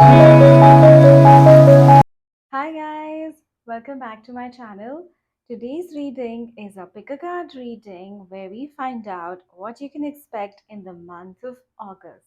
Hi guys, welcome back to my channel. Today's reading is a pick a card reading where we find out what you can expect in the month of August.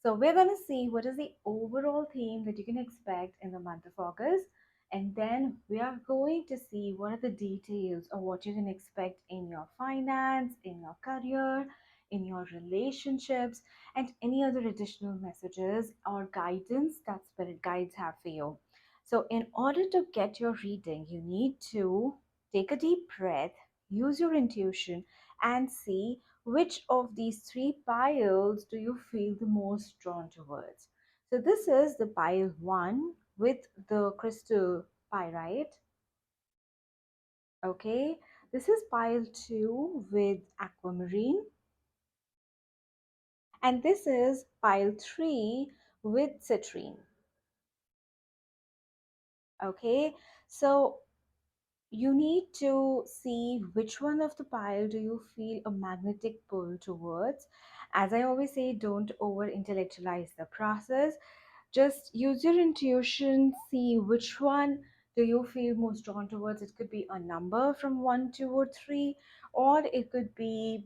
So we're going to see what is the overall theme that you can expect in the month of August, and then we are going to see what are the details of what you can expect in your finance, in your career, in your relationships, and any other additional messages or guidance that spirit guides have for you. So, in order to get your reading, you need to take a deep breath, use your intuition, and see which of these three piles do you feel the most drawn towards. So, this is the pile one with the crystal pyrite. Okay, this is pile two with aquamarine, and this is pile three with citrine. Okay, so you need to see which one of the pile do you feel a magnetic pull towards. As I always say, don't over intellectualize the process. Just use your intuition, see which one do you feel most drawn towards. It could be a number from 1, 2, or 3, or it could be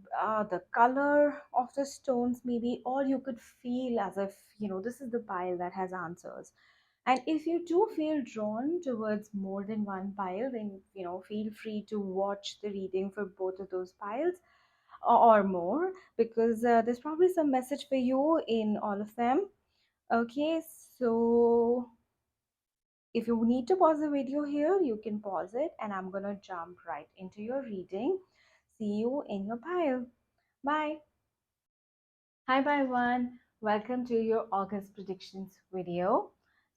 the color of the stones maybe, or you could feel as if this is the pile that has answers. And if you do feel drawn towards more than one pile, then feel free to watch the reading for both of those piles or more, because there's probably some message for you in all of them. Okay, so if you need to pause the video here, you can pause it, and I'm gonna jump right into your reading. See you in your pile. Bye. Hi, everyone. Welcome to your August predictions video.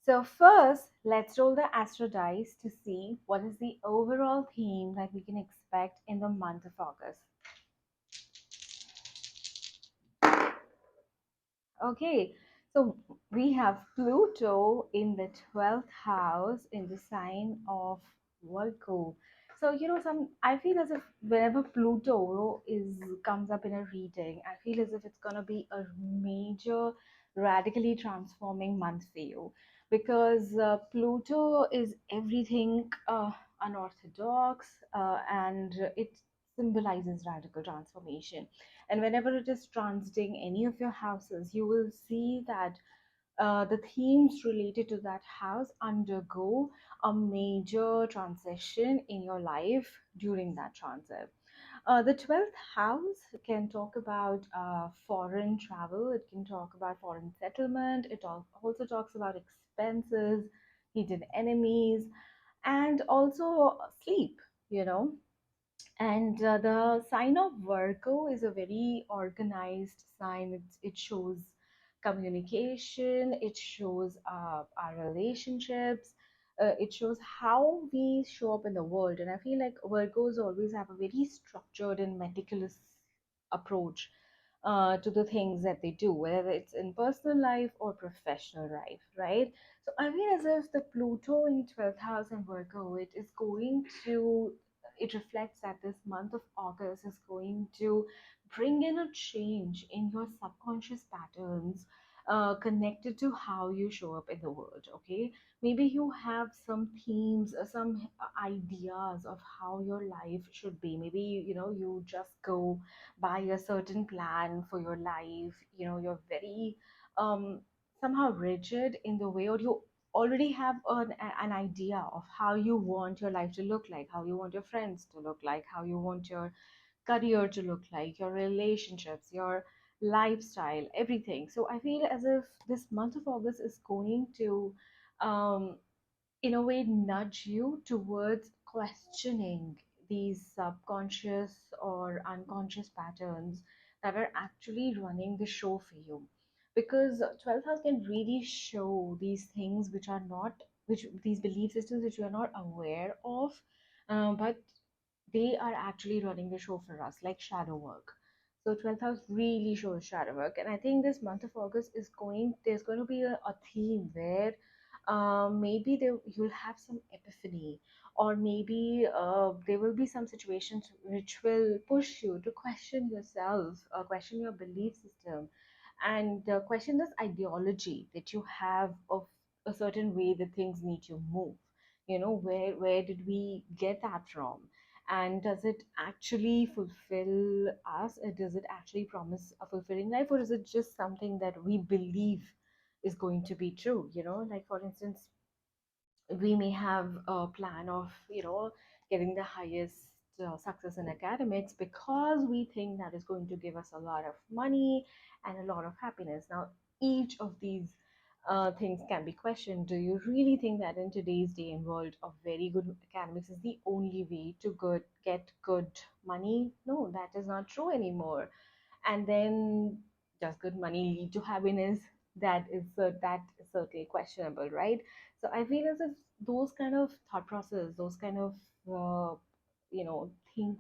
So first, let's roll the Astro dice to see what is the overall theme that we can expect in the month of August. Okay, so we have Pluto in the 12th house in the sign of Virgo. So some I feel as if wherever Pluto is comes up in a reading, I feel as if it's gonna be a major, radically transforming month for you, because Pluto is everything unorthodox, and it symbolizes radical transformation. And whenever it is transiting any of your houses, you will see that the themes related to that house undergo a major transition in your life during that transit. The 12th house can talk about foreign travel, it can talk about foreign settlement, it also talks about expenses, hidden enemies, and also sleep, you know. And the sign of Virgo is a very organized sign. It shows communication, it shows our relationships, it shows how we show up in the world. And I feel like Virgos always have a very structured and meticulous approach to the things that they do, whether it's in personal life or professional life, right? So I feel as if the Pluto in 12th house and Virgo, it reflects that this month of August is going to bring in a change in your subconscious patterns connected to how you show up in the world. Okay, maybe you have some themes, some ideas of how your life should be. Maybe you just go by a certain plan for your life. You're very um somehow rigid in the way, or you already have an idea of how you want your life to look like, how you want your friends to look like, how you want your career to look like, your relationships, your lifestyle, everything. So I feel as if this month of August is going to um in a way nudge you towards questioning these subconscious or unconscious patterns that are actually running the show for you, because 12th house can really show these things which are not, which these belief systems which you are not aware of, but they are actually running the show for us, like shadow work. So 12th house really shows shadow work, and I think this month of August is going there's going to be a theme where maybe you'll have some epiphany, or maybe there will be some situations which will push you to question yourself, question your belief system, and question this ideology that you have of a certain way that things need to move. Where did we get that from? And does it actually fulfill us? Or does it actually promise a fulfilling life, or is it just something that we believe is going to be true? Like for instance, we may have a plan of getting the highest success in academics because we think that is going to give us a lot of money and a lot of happiness. Now, each of these things can be questioned. Do you really think that in today's day and world of very good academics is the only way to get good money? No, that is not true anymore. And then, does good money lead to happiness? That is certainly questionable, right? So I feel as if those kind of thought process, those kind of think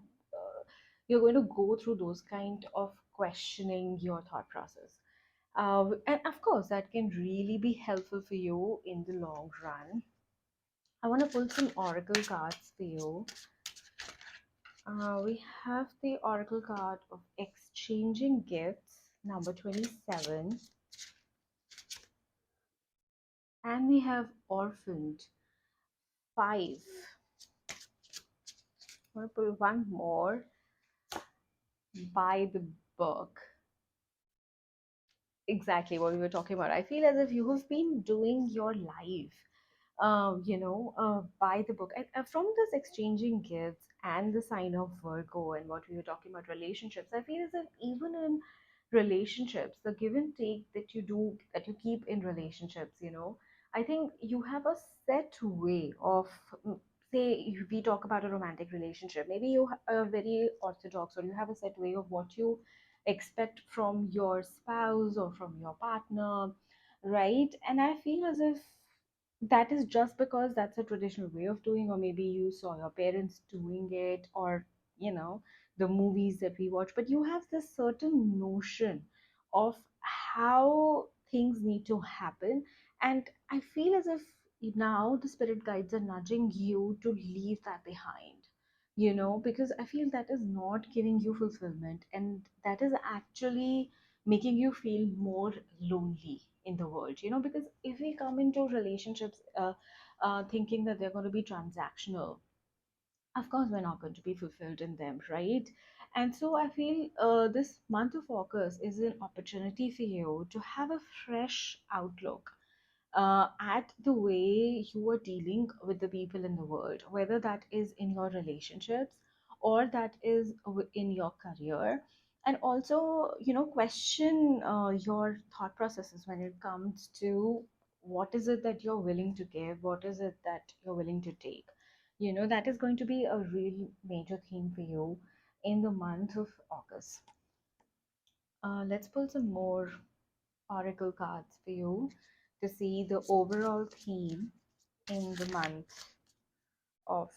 you're going to go through those kind of questioning your thought process, and of course that can really be helpful for you in the long run. I want to pull some oracle cards for you. We have the oracle card of exchanging gifts, number 27, and we have orphaned, 5. I'm going to pull one more, by the book. Exactly what we were talking about. I feel as if you have been doing your life, by the book. And from this exchanging gifts and the sign of Virgo and what we were talking about relationships, I feel as if even in relationships, the give and take that you keep in relationships, I think you have a set way of, say, if we talk about a romantic relationship, maybe are very orthodox, or you have a set way of what you expect from your spouse or from your partner, right? And I feel as if that is just because that's a traditional way of doing, or maybe you saw your parents doing it, or you know the movies that we watch, but you have this certain notion of how things need to happen. And I feel as if now the spirit guides are nudging you to leave that behind, because I feel that is not giving you fulfillment, and that is actually making you feel more lonely in the world, because if we come into relationships thinking that they're going to be transactional, of course we're not going to be fulfilled in them, right? And so I feel this month of August is an opportunity for you to have a fresh outlook at the way you are dealing with the people in the world, whether that is in your relationships or that is in your career. And also, question your thought processes when it comes to what is it that you're willing to give, what is it that you're willing to take. That is going to be a real major theme for you in the month of August. Let's pull some more oracle cards for you to see the overall theme in the month of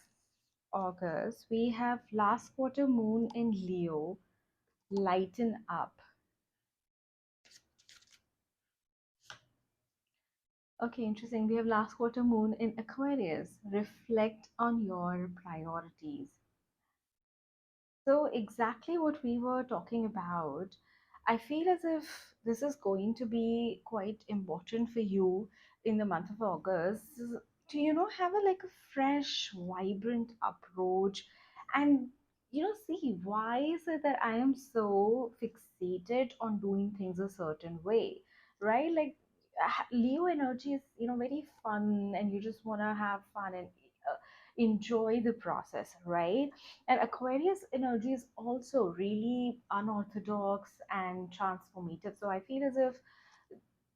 August. We have last quarter moon in Leo, lighten up. Okay, interesting. We have last quarter moon in Aquarius, reflect on your priorities. So, exactly what we were talking about, I feel as if this is going to be quite important for you in the month of August to, have a fresh, vibrant approach, and, see why is it that I am so fixated on doing things a certain way, right? Like, Leo energy is, very fun, and you just want to have fun and enjoy the process, right? And Aquarius energy is also really unorthodox and transformative. So I feel as if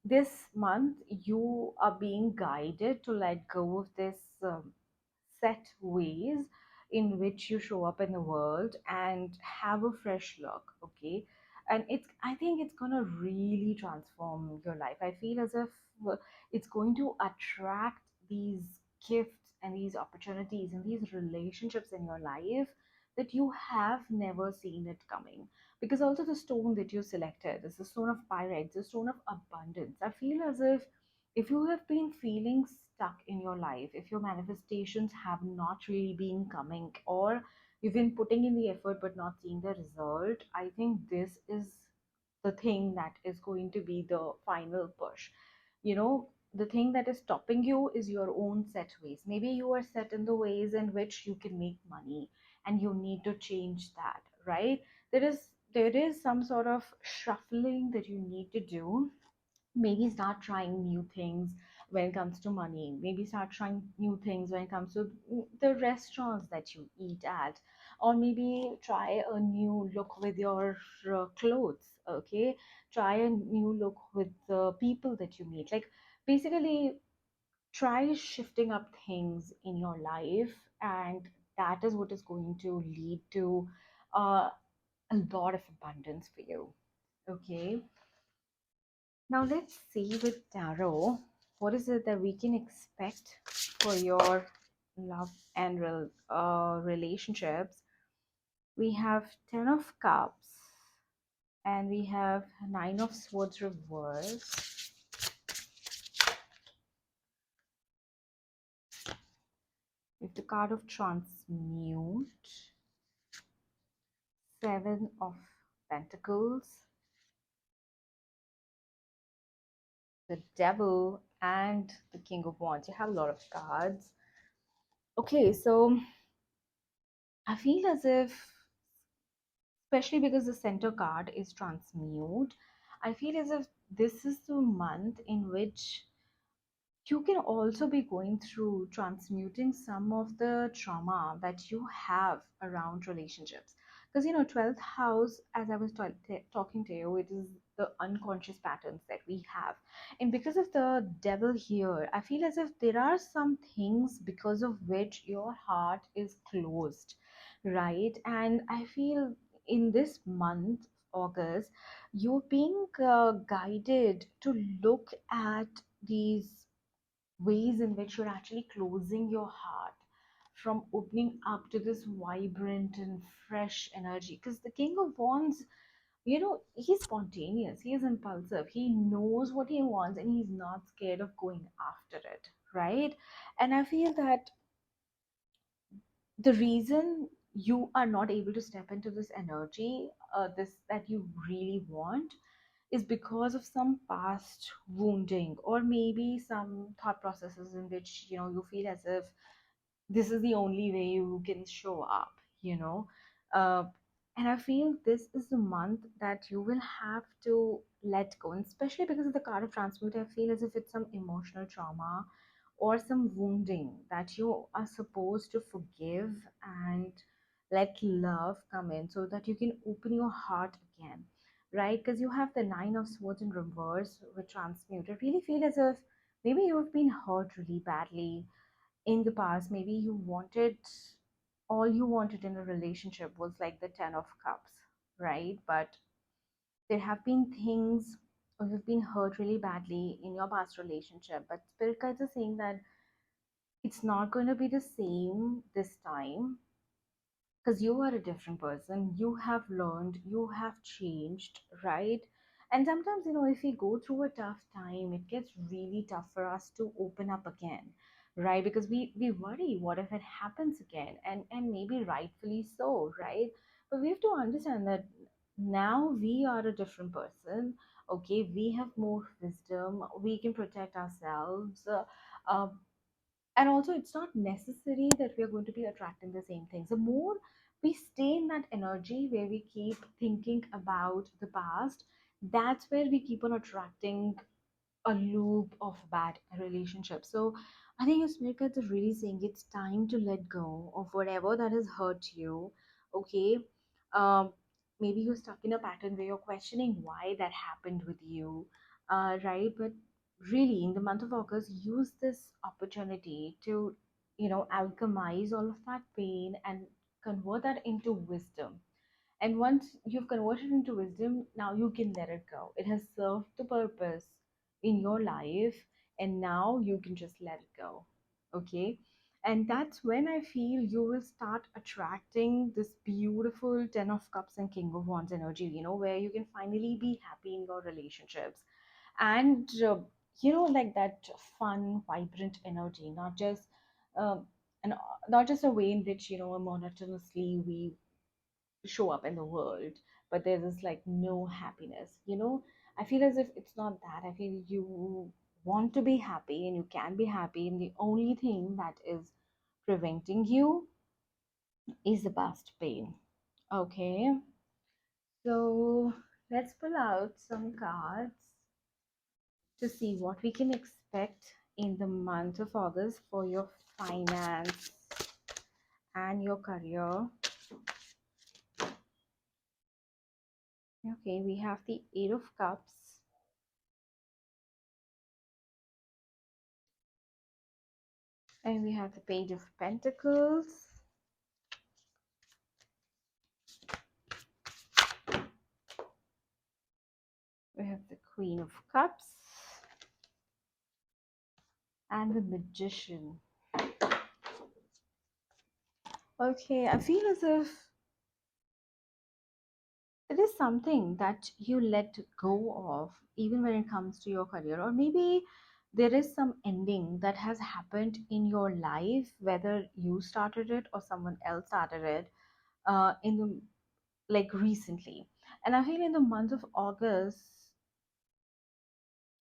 this month you are being guided to let go of this set ways in which you show up in the world and have a fresh look, okay? And I think it's gonna really transform your life. I feel as if uh, it's going to attract these gifts and these opportunities and these relationships in your life that you have never seen it coming. Because also the stone that you selected is the stone of pyrite, the stone of abundance. I feel as if you have been feeling stuck in your life, if your manifestations have not really been coming, or you've been putting in the effort but not seeing the result, I think this is the thing that is going to be the final push. You know, the thing that is stopping you is your own set ways. Maybe you are set in the ways in which you can make money, and you need to change that, right? There is some sort of shuffling that you need to do. Maybe start trying new things when it comes to money. Maybe start trying new things when it comes to the restaurants that you eat at, or maybe try a new look with your clothes. Okay, try a new look with the people that you meet. Like, basically, try shifting up things in your life, and that is what is going to lead to uh, a lot of abundance for you. Okay, now let's see with tarot, what is it that we can expect for your love and relationships. We have Ten of Cups, and we have Nine of Swords reverse. With the card of Transmute, Seven of Pentacles, the Devil, and the King of Wands. You have a lot of cards. Okay, so I feel as if, especially because the center card is Transmute, I feel as if this is the month in which you can also be going through transmuting some of the trauma that you have around relationships. Because, 12th house, as I was talking to you, it is the unconscious patterns that we have. And because of the devil here, I feel as if there are some things because of which your heart is closed, right? And I feel in this month, August, you're being guided to look at these ways in which you're actually closing your heart from opening up to this vibrant and fresh energy. Because the King of Wands, he's spontaneous, he is impulsive, he knows what he wants, and he's not scared of going after it, right? And I feel that the reason you are not able to step into this energy, this that you really want, is because of some past wounding, or maybe some thought processes in which you feel as if this is the only way you can show up, you know uh, and I feel this is the month that you will have to let go. And especially because of the card of transmute, I feel as if it's some emotional trauma or some wounding that you are supposed to forgive and let love come in so that you can open your heart again, right? Because you have the Nine of Swords in reverse with transmute. I really feel as if maybe you have been hurt really badly in the past. Maybe all you wanted in a relationship was like the Ten of Cups, right? But there have been things, or you've been hurt really badly in your past relationship, but spirit guides are saying that it's not going to be the same this time, because you are a different person. You have learned, you have changed, right? And sometimes, if we go through a tough time, it gets really tough for us to open up again, right? Because we worry, what if it happens again? And maybe rightfully so, right? But we have to understand that now we are a different person. Okay, we have more wisdom, we can protect ourselves. Uh, and also, it's not necessary that we are going to be attracting the same things. The more we stay in that energy where we keep thinking about the past, that's where we keep on attracting a loop of bad relationships. So I think your spirit guides are really saying it's time to let go of whatever that has hurt you. Okay. um Maybe you're stuck in a pattern where you're questioning why that happened with you, right? But really, in the month of August, use this opportunity to alchemize all of that pain and convert that into wisdom. And once you've converted into wisdom, now you can let it go. It has served the purpose in your life, and now you can just let it go. Okay. And that's when I feel you will start attracting this beautiful Ten of Cups and King of Wands energy, where you can finally be happy in your relationships. And, like that fun, vibrant energy, not just. And not just a way in which monotonously we show up in the world, but there is like no happiness. I feel as if it's not that. I feel you want to be happy and you can be happy, and the only thing that is preventing you is the past pain. Okay, so let's pull out some cards to see what we can expect in the month of August for your finance and your career. Okay, we have the Eight of Cups, and we have the Page of Pentacles, we have the Queen of Cups, and the Magician. Okay, I feel as if it is something that you let go of, even when it comes to your career, or maybe there is some ending that has happened in your life, whether you started it or someone else started it, in the like recently. And I feel in the month of August,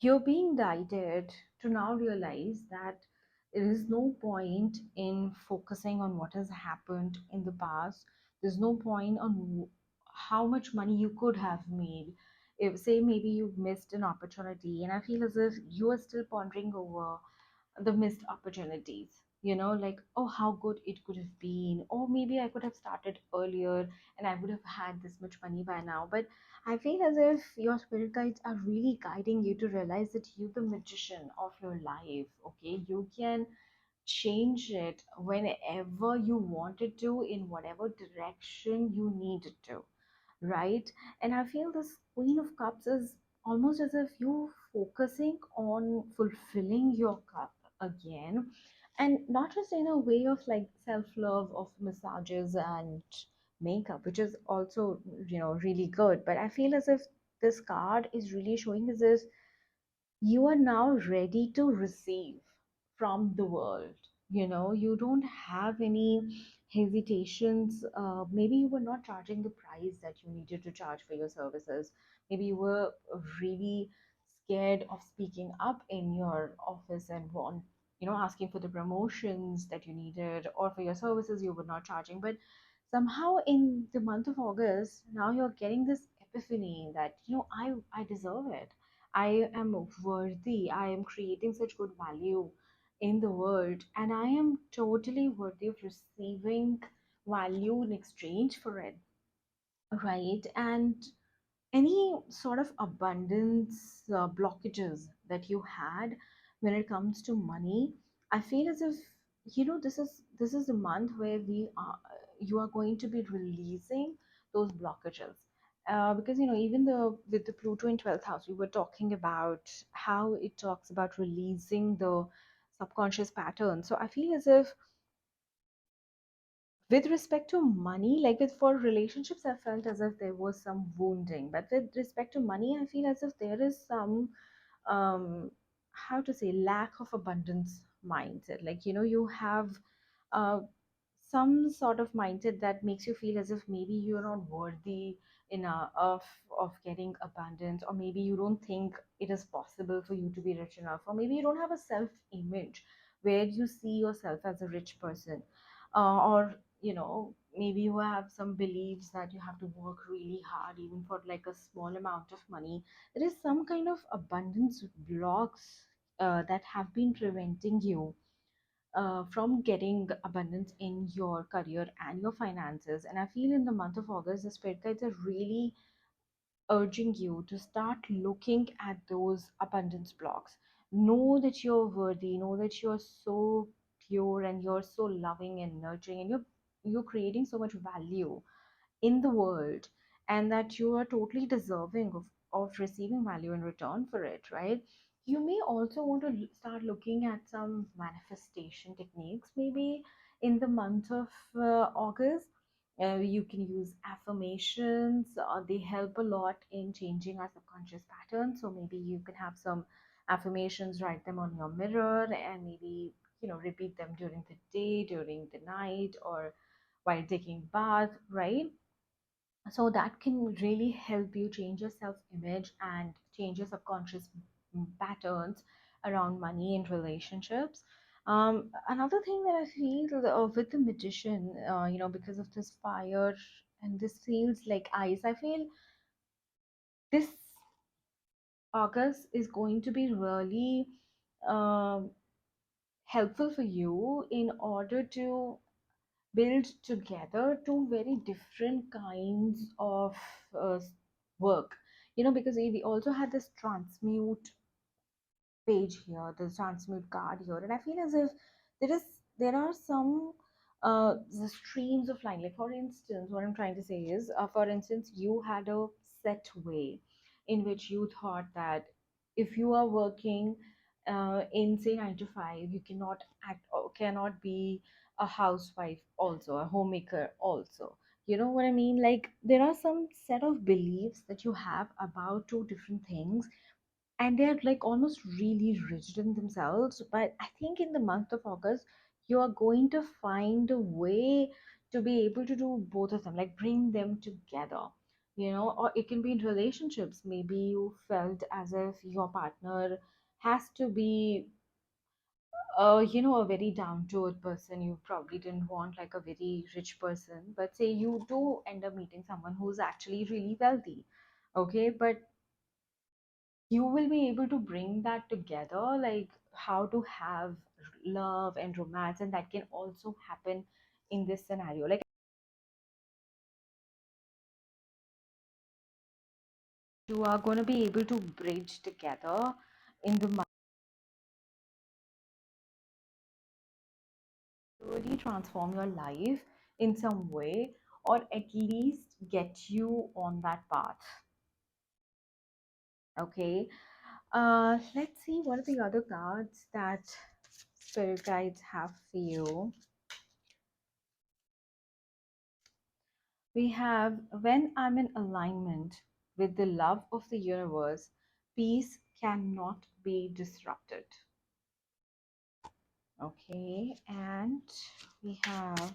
you're being guided to now realize that there is no point in focusing on what has happened in the past. There's no point on how much money you could have made. If, say, maybe you've missed an opportunity, and I feel as if you are still pondering over the missed opportunities, like, oh, how good it could have been, or maybe I could have started earlier and I would have had this much money by now. But I feel as if your spirit guides are really guiding you to realize that you the magician of your life. Okay, you can change it whenever you wanted to, in whatever direction you needed to, right? And I feel this Queen of Cups is almost as if you focusing on fulfilling your cup again, and not just in a way of like self-love of massages and makeup, which is also really good. But I feel as if this card is really showing as if you are now ready to receive from the world. You don't have any hesitations. Maybe you were not charging the price that you needed to charge for your services. Maybe you were really scared of speaking up in your office and want, asking for the promotions that you needed, or for your services you were not charging. But somehow in the month of August, now you're getting this epiphany that, I deserve it. I am worthy. I am creating such good value in the world, and I am totally worthy of receiving value in exchange for it, right? And any sort of abundance blockages that you had when it comes to money, I feel as if, this is the month where we are you are going to be releasing those blockages, because even the with the Pluto in 12th house, we were talking about how it talks about releasing the subconscious pattern. So I feel as if with respect to money, like with for relationships, I felt as if there was some wounding, but with respect to money, I feel as if there is some, how to say, lack of abundance mindset. Like, you have uh, some sort of mindset that makes you feel as if maybe you're not worthy enough of getting abundance, or maybe you don't think it is possible for you to be rich enough, or maybe you don't have a self image where you see yourself as a rich person, or maybe you have some beliefs that you have to work really hard even for like a small amount of money. There is some kind of abundance blocks that have been preventing you from getting abundance in your career and your finances. And I feel in the month of August, the spirit guides are really urging you to start looking at those abundance blocks. Know that you're worthy, know that you're so pure and you're so loving and nurturing, and you're creating so much value in the world, and that you are totally deserving of receiving value in return for it, right? You may also want to start looking at some manifestation techniques, maybe in the month of August. You can use affirmations. They help a lot in changing our subconscious patterns. So maybe you can have some affirmations, write them on your mirror, and maybe repeat them during the day, during the night, or while taking bath, right? So that can really help you change your self image and change your subconscious patterns around money and relationships. Another thing that I feel with the magician, because of this fire and this feels like ice, I feel this August is going to be really um helpful for you in order to build together two very different kinds of uh, work. Because we also had this transmute page here, the transmute card here, and I feel as if there is there are some the streams of line. Like for instance, what I'm trying to say is, for instance, you had a set way in which you thought that if you are working in say 9 to 5, you cannot act or cannot be a housewife also, a homemaker also. You know what I mean? Like there are some set of beliefs that you have about two different things, and they're like almost really rigid in themselves. But I think in the month of August, you are going to find a way to be able to do both of them, like bring them together. Or it can be in relationships. Maybe you felt as if your partner has to be a very down to earth person. You probably didn't want like a very rich person, but say you do end up meeting someone who's actually really wealthy. Okay, but you will be able to bring that together, like how to have love and romance, and that can also happen in this scenario. Like you are going to be able to bridge together in the mind, really transform your life in some way, or at least get you on that path. Okay, let's see what are the other cards that spirit guides have for you. We have, when I'm in alignment with the love of the universe, peace cannot be disrupted. Okay, and we have,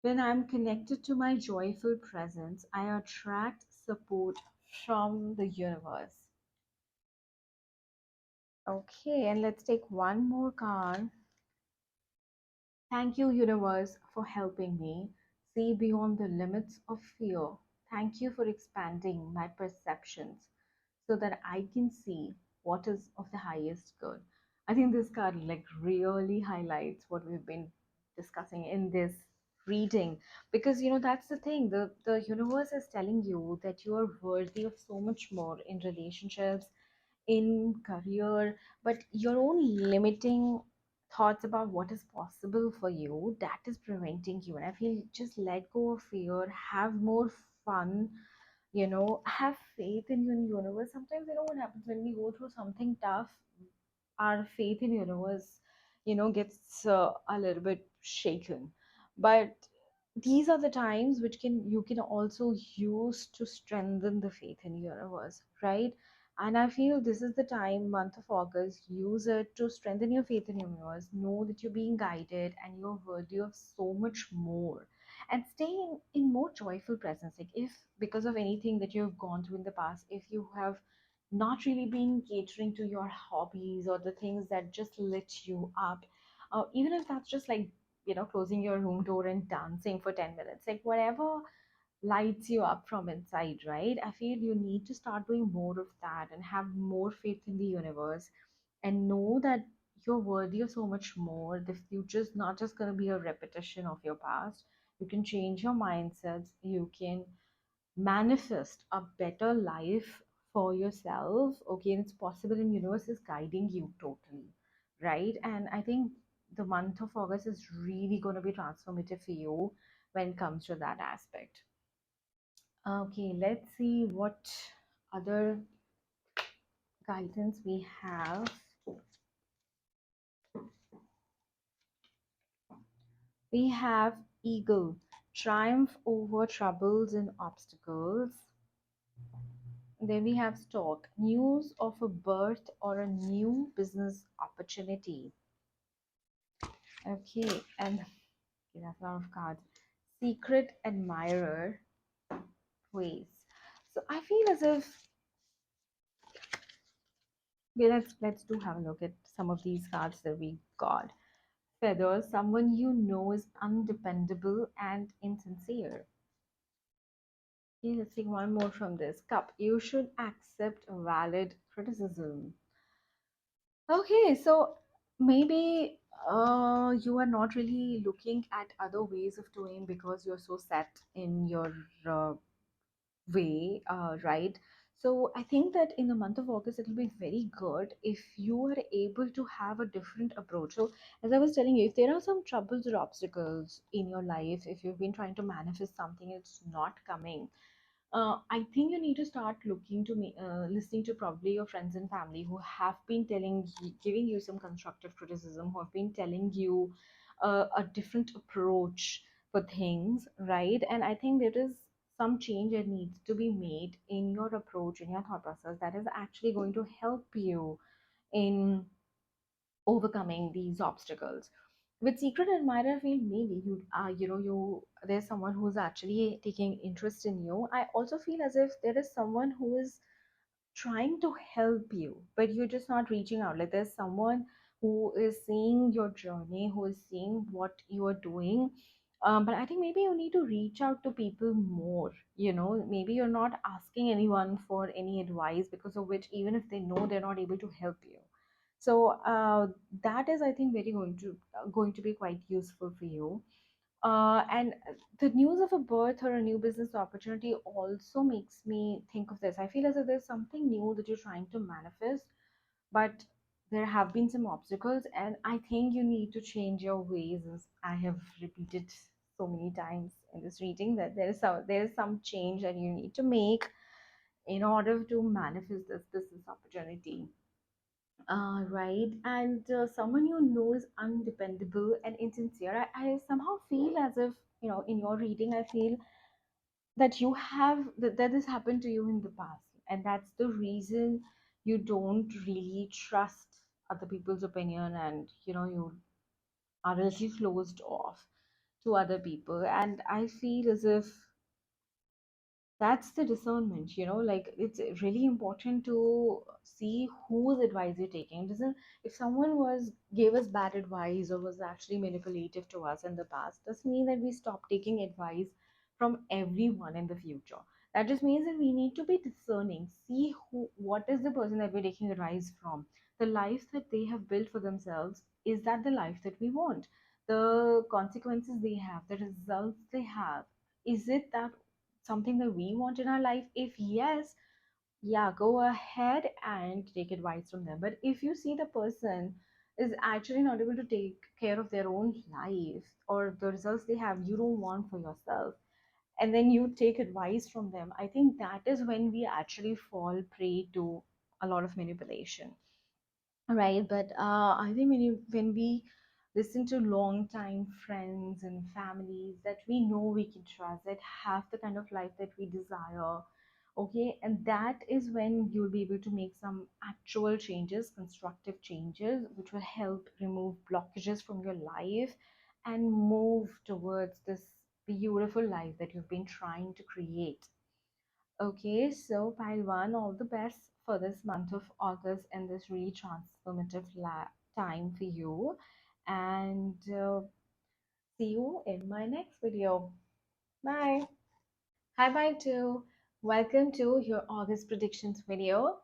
when I'm connected to my joyful presence, I attract support from the universe. Okay, and let's take one more card. Thank you, universe, for helping me see beyond the limits of fear. Thank you for expanding my perceptions so that I can see what is of the highest good. I think this card like really highlights what we've been discussing in this reading, because that's the thing. The universe is telling you that you are worthy of so much more in relationships, in career, but your own limiting thoughts about what is possible for you, that is preventing you. And I feel just let go of fear, have more fun, have faith in your universe. Sometimes what happens when we go through something tough, our faith in universe gets a little bit shaken. But these are the times which you can also use to strengthen the faith in universe, right? And I feel this is the time, month of August, use it to strengthen your faith in universe. Know that you're being guided and you're worthy of so much more, and stay in more joyful presence. Like if because of anything that you've gone through in the past, if you have not really been catering to your hobbies or the things that just lit you up, even if that's just like closing your room door and dancing for 10 minutes, like whatever lights you up from inside, right? I feel you need to start doing more of that and have more faith in the universe, and know that you're worthy of so much more. The future is not just going to be a repetition of your past. You can change your mindsets, you can manifest a better life for yourself. Okay, and it's possible, and universe is guiding you totally, right? And I think the month of August is really going to be transformative for you when it comes to that aspect. Okay, let's see what other guidance we have. We have eagle, triumph over troubles and obstacles. Then we have stock, news of a birth or a new business opportunity. Okay, and Okay, that's a lot of cards. Secret admirer ways. So I feel as if, okay, let's do have a look at some of these cards that we got. Feather, someone you know is undependable and insincere. Okay, let's take one more from this. Cup, you should accept valid criticism. Okay, so maybe you are not really looking at other ways of doing because you're so set in your uh, way, right? So I think that in the month of August, it'll be very good if you are able to have a different approach. So, as I was telling you, if there are some troubles or obstacles in your life, if you've been trying to manifest something, it's not coming. I think you need to start looking to me, listening to probably your friends and family who have been giving you some constructive criticism, who have been telling you a different approach for things, right? And I think there is some change that needs to be made in your approach, in your thought process, that is actually going to help you in overcoming these obstacles. With secret admirer, I feel maybe you there's someone who's actually taking interest in you. I also feel as if there is someone who is trying to help you, but you're just not reaching out. Like there's someone who is seeing your journey, who is seeing what you are doing. But I think maybe you need to reach out to people more. Maybe you're not asking anyone for any advice, because of which, even if they know, they're not able to help you. So that is, I think, very going to be quite useful for you. And the news of a birth or a new business opportunity also makes me think of this. I feel as if there's something new that you're trying to manifest, but there have been some obstacles, and I think you need to change your ways, as I have repeated so many times in this reading, that there is some change that you need to make in order to manifest this business opportunity. Right. And someone you know is undependable and insincere. I somehow feel as if, in your reading, I feel that that this happened to you in the past. And that's the reason you don't really trust other people's opinion, and, you are a little closed off to other people. And I feel as if that's the discernment, like it's really important to see whose advice you're taking. Doesn't If someone was gave us bad advice or was actually manipulative to us in the past, doesn't mean that we stop taking advice from everyone in the future. That just means that we need to be discerning, see what is the person that we're taking advice from. The life that they have built for themselves, is that the life that we want? The consequences they have, the results they have, is it that something that we want in our life? If yes, yeah, go ahead and take advice from them. But if you see the person is actually not able to take care of their own life, or the results they have you don't want for yourself, and then you take advice from them, I think that is when we actually fall prey to a lot of manipulation. Right, but I think when we listen to long time friends and families that we know we can trust, that have the kind of life that we desire, okay, and that is when you'll be able to make some actual changes, constructive changes, which will help remove blockages from your life and move towards this beautiful life that you've been trying to create. Okay, so pile one, all the best for this month of August and this really transformative time for you. And see you in my next video. Bye. Hi, bye, too. Welcome to your August predictions video.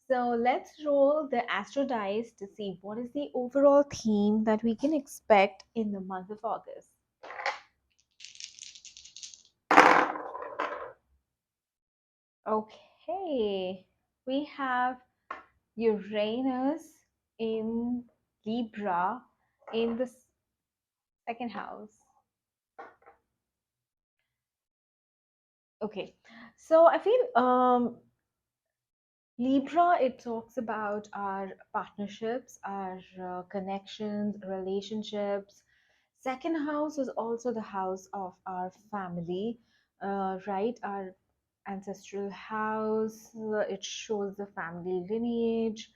So let's roll the astro dice to see what is the overall theme that we can expect in the month of August. Okay, we have Uranus in Libra in the second house. Okay, so I feel Libra, it talks about our partnerships, our connections, relationships. Second house is also the house of our family, right? Our ancestral house, it shows the family lineage.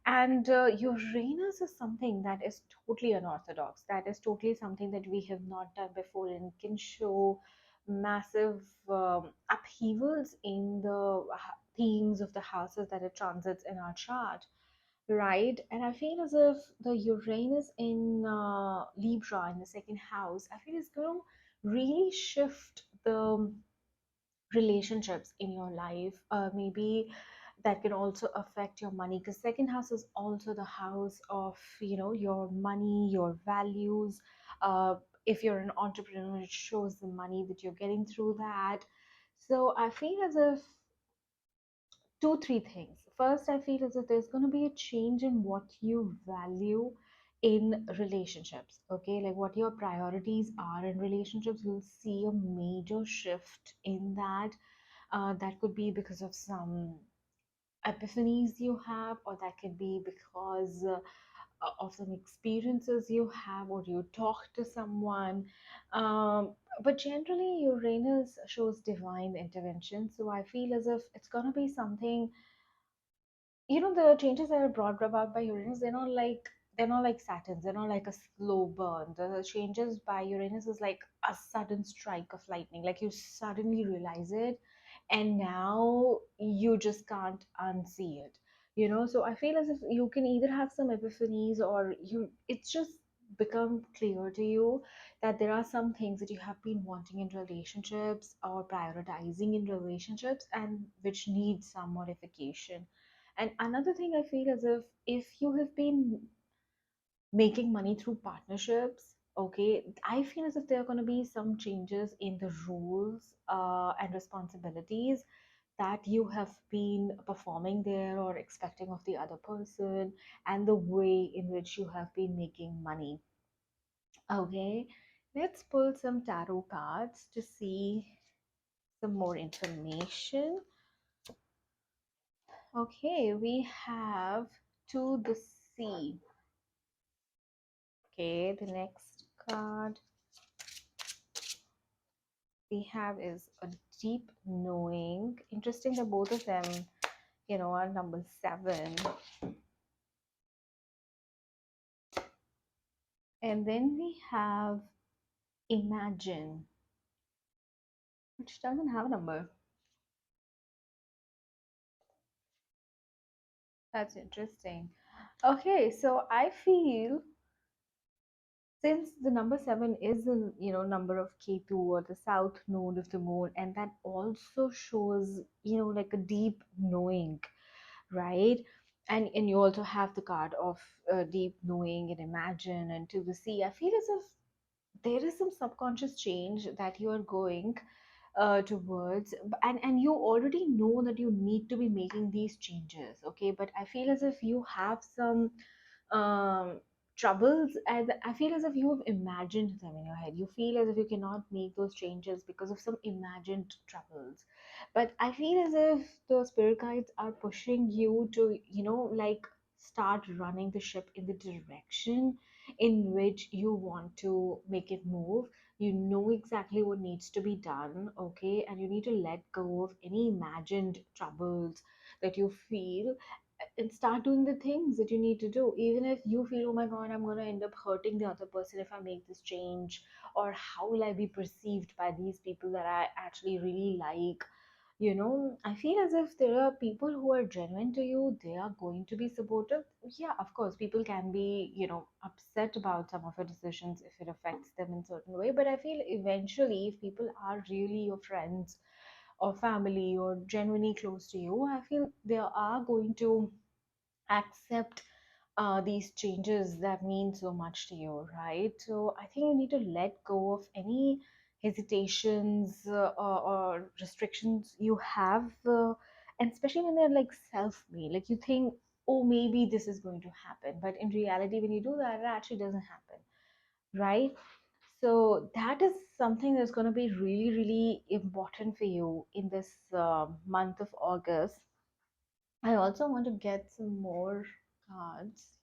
And Uranus is something that is totally unorthodox. That is totally something that we have not done before and can show massive upheavals in the themes of the houses that it transits in our chart, right? And I feel as if the Uranus in Libra in the second house, I feel is going to really shift the relationships in your life. Maybe that can also affect your money, because second house is also the house of, your money, your values. uh, if you're an entrepreneur, it shows the money that you're getting through that. So I feel as if two, three things. First, I feel as if there's going to be a change in what you value in relationships. Okay, like what your priorities are in relationships, you'll see a major shift in that. That could be because of some epiphanies you have, or that could be because of some experiences you have, or you talk to someone. But generally, Uranus shows divine intervention. So I feel as if it's going to be something, the changes that are brought about by Uranus, they're not like Saturn's. They're not like a slow burn. The changes by Uranus is like a sudden strike of lightning. Like you suddenly realize it, and now you just can't unsee it. So I feel as if you can either have some epiphanies, or it's just become clear to you that there are some things that you have been wanting in relationships or prioritizing in relationships, and which need some modification. And another thing I feel as if you have been making money through partnerships, okay, I feel as if there are going to be some changes in the rules and responsibilities that you have been performing there or expecting of the other person, and the way in which you have been making money. Okay, let's pull some tarot cards to see some more information. Okay, we have to the sea. Okay, the next card we have is a deep knowing. Interesting that both of them, are number 7. And then we have imagine, which doesn't have a number. That's interesting. Okay, so I feel, since the number 7 is the number of Ketu, or the south node of the moon, and that also shows like a deep knowing, right? And you also have the card of deep knowing and imagine and to the sea. I feel as if there is some subconscious change that you are going towards, and you already know that you need to be making these changes, okay, but I feel as if you have some um, troubles, and I feel as if you have imagined them in your head. You feel as if you cannot make those changes because of some imagined troubles. But I feel as if the spirit guides are pushing you to, like, start running the ship in the direction in which you want to make it move. You know exactly what needs to be done, okay, and you need to let go of any imagined troubles that you feel, and start doing the things that you need to do, even if you feel, oh my god, I'm going to end up hurting the other person if I make this change, or how will I be perceived by these people that I actually really like. I feel as if there are people who are genuine to you, they are going to be supportive. Yeah, of course, people can be, upset about some of your decisions if it affects them in certain way, but I feel eventually, if people are really your friends or family or genuinely close to you, I feel they are going to accept these changes that mean so much to you, right? So I think you need to let go of any hesitations or restrictions you have, and especially when they're like self-made. Like you think, oh, maybe this is going to happen, but in reality, when you do that, it actually doesn't happen, right? So that is something that's going to be really, really important for you in this month of August. I also want to get some more cards.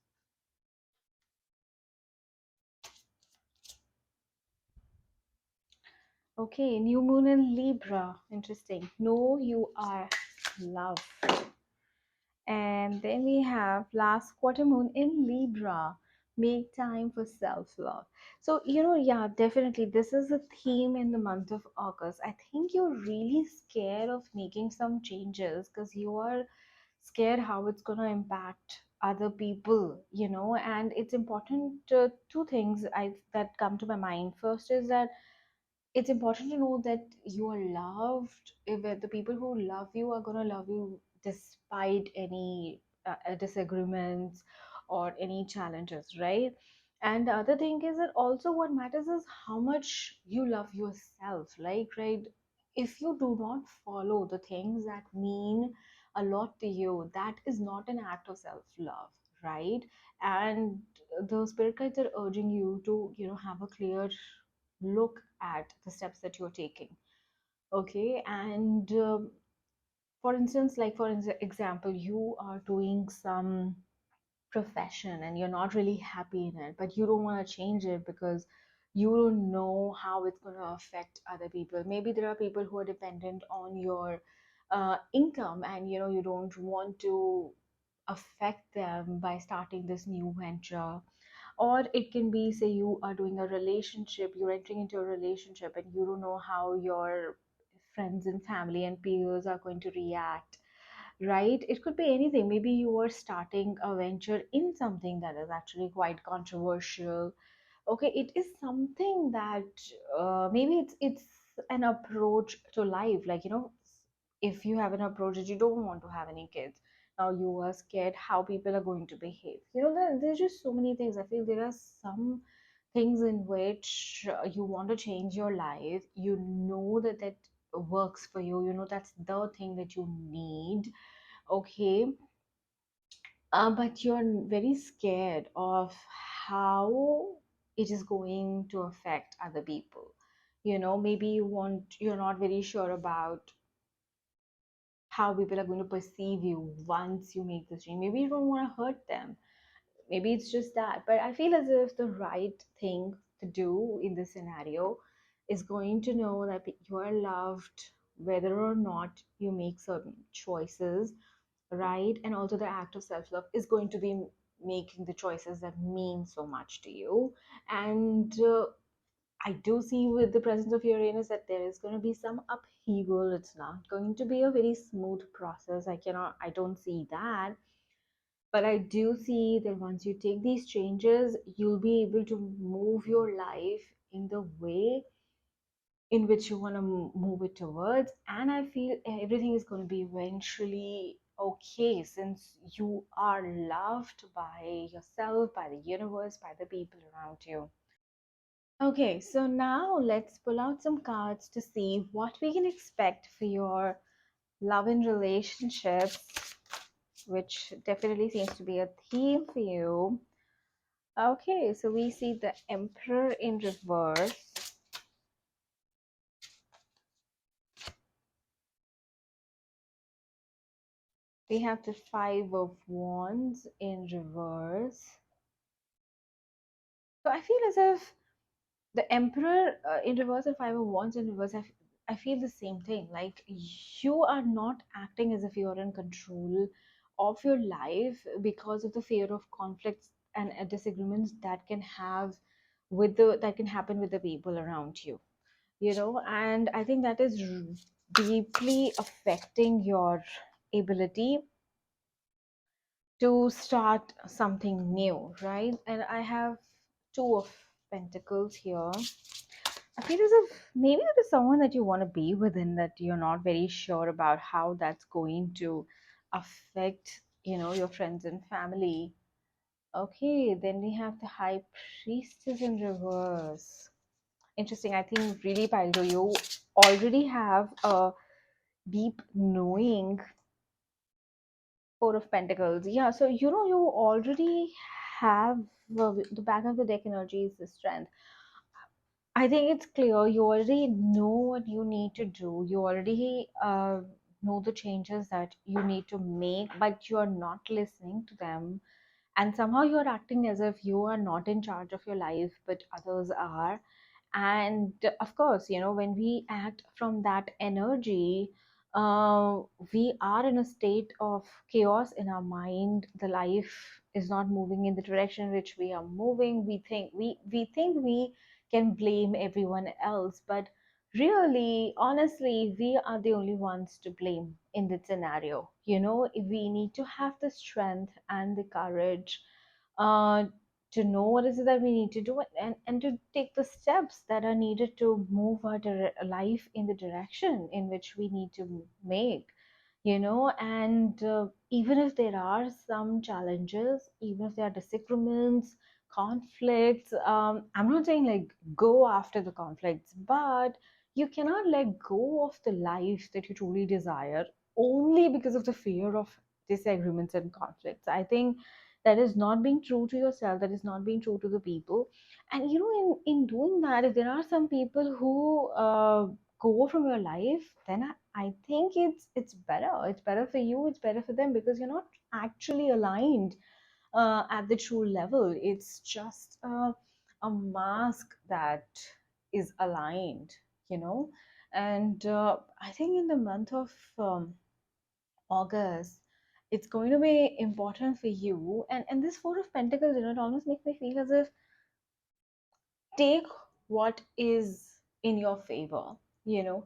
Okay, new moon in Libra. Interesting. Know you are loved. And then we have last quarter moon in Libra. Make time for self love. So, yeah, definitely. This is a theme in the month of August. I think you're really scared of making some changes because you are scared how it's going to impact other people, and it's important. Two things that come to my mind. First is that it's important to know that you are loved. If the people who love you are going to love you despite any disagreements or any challenges, right? And the other thing is that also what matters is how much you love yourself, like, right? If you do not follow the things that mean a lot to you, that is not an act of self love, right? And the spirit guides are urging you to have a clear look at the steps that you're taking. Okay. And for instance, like for example, you are doing some profession and you're not really happy in it, but you don't want to change it because you don't know how it's going to affect other people. Maybe there are people who are dependent on your income, and you don't want to affect them by starting this new venture. Or it can be, say, you are doing a relationship, you're entering into a relationship and you don't know how your friends and family and peers are going to react, right? It could be anything. Maybe you are starting a venture in something that is actually quite controversial. Okay, it is something that maybe it's an approach to life, like, if you have an approach that you don't want to have any kids, now you are scared how people are going to behave. There's just so many things. I feel there are some things in which you want to change your life, that works for you, that's the thing that you need. Okay. But you're very scared of how it is going to affect other people. Maybe you're not very sure about how people are going to perceive you once you make this change. Maybe you don't want to hurt them. Maybe it's just that. But I feel as if the right thing to do in this scenario is going to know that you are loved whether or not you make certain choices, right? And also the act of self-love is going to be making the choices that mean so much to you. And I do see with the presence of Uranus that there is going to be some upheaval. It's not going to be a very smooth process. I don't see that. But I do see that once you take these changes, you'll be able to move your life in the way in which you want to move it towards. And I feel everything is going to be eventually okay, since you are loved by yourself, by the universe, by the people around you. Okay, so now let's pull out some cards to see what we can expect for your love and relationships, which definitely seems to be a theme for you. Okay, so we see the Emperor in reverse. We have the Five of Wands in reverse. So I feel as if the Emperor in reverse and Five of Wands in reverse, I feel the same thing. Like, you are not acting as if you're in control of your life because of the fear of conflicts and disagreements that can happen with the people around you. And I think that is deeply affecting your ability to start something new, right? And I have Two of Pentacles here. I feel as if maybe there's someone that you want to be within that you're not very sure about how that's going to affect, your friends and family. Okay, then we have the High Priestess in reverse. Interesting. I think really, Paldo, you already have a deep knowing. Four of Pentacles. Yeah, so you already have the back of the deck energy is the Strength. I think it's clear you already know what you need to do. You already know the changes that you need to make, but you are not listening to them. And somehow you're acting as if you are not in charge of your life, but others are. And of course, when we act from that energy, uh, we are in a state of chaos in our mind. The life is not moving in the direction which we are moving. We think we can blame everyone else, but really, honestly, we are the only ones to blame in this scenario. We need to have the strength and the courage uh, to know what is it that we need to do, and to take the steps that are needed to move our life in the direction in which we need to make. And even if there are some challenges, even if there are disagreements, conflicts, I'm not saying like go after the conflicts, but you cannot let go of the life that you truly desire only because of the fear of disagreements and conflicts. I think that is not being true to yourself, that is not being true to the people. And in doing that, if there are some people who go from your life, then I think it's better. It's better for you. It's better for them, because you're not actually aligned at the true level. It's just a mask that is aligned, you know. And I think in the month of August, it's going to be important for you. And this Four of Pentacles, it almost makes me feel as if take what is in your favor.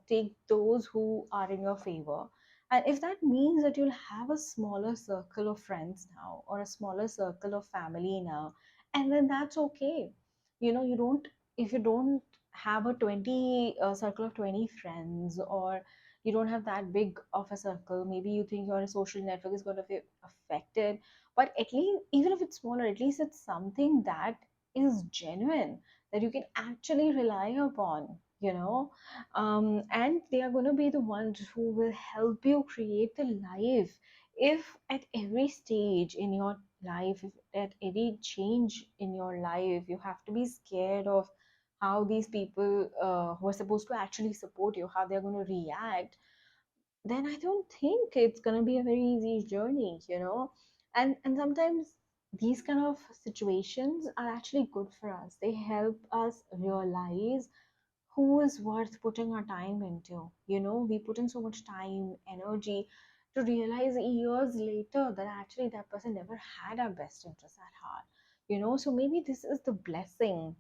Take those who are in your favor. And if that means that you'll have a smaller circle of friends now, or a smaller circle of family now, and then that's okay. You don't, if you don't have a 20 circle of 20 friends, or you don't have that big of a circle, maybe you think your social network is going to be affected, but at least, even if it's smaller, at least it's something that is genuine, that you can actually rely upon. And they are going to be the ones who will help you create the life. If at every stage in your life, if at every change in your life, you have to be scared of how these people who are supposed to actually support you, how they're going to react, then I don't think it's gonna be a very easy journey. And sometimes these kind of situations are actually good for us. They help us realize who is worth putting our time into. We put in so much time, energy, to realize years later that actually that person never had our best interests at heart. So maybe this is the blessing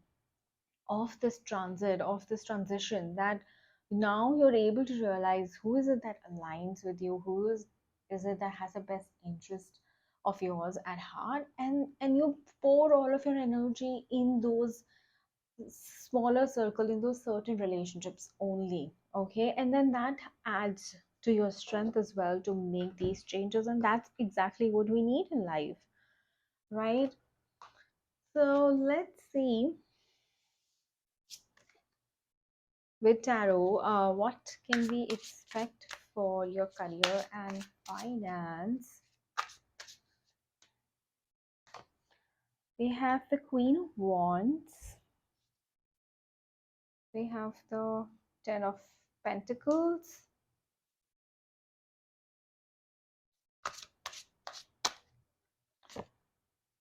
of this transit, of this transition, that now you're able to realize who is it that aligns with you, who is it that has the best interest of yours at heart, and you pour all of your energy in those smaller circle, in those certain relationships only. Okay, and then that adds to your strength as well to make these changes, and that's exactly what we need in life, right? So let's see with tarot, what can we expect for your career and finance? We have the Queen of Wands. We have the Ten of Pentacles.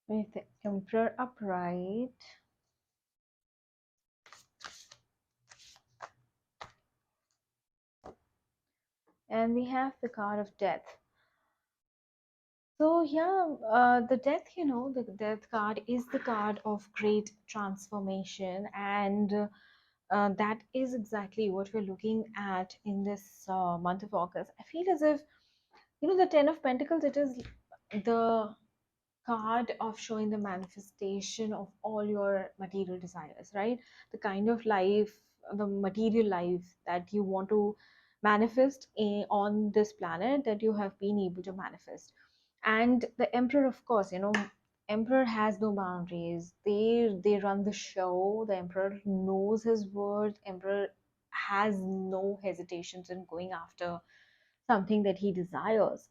With the Emperor upright. And we have the card of Death. So yeah, the death, the death card is the card of great transformation, and that is exactly what we're looking at in this month of August. I feel as if, the Ten of Pentacles, it is the card of showing the manifestation of all your material desires, right? The kind of life, the material life that you want to manifest on this planet, that you have been able to manifest. And the Emperor, of course, Emperor has no boundaries. They run the show. The Emperor knows his worth. Emperor has no hesitations in going after something that he desires,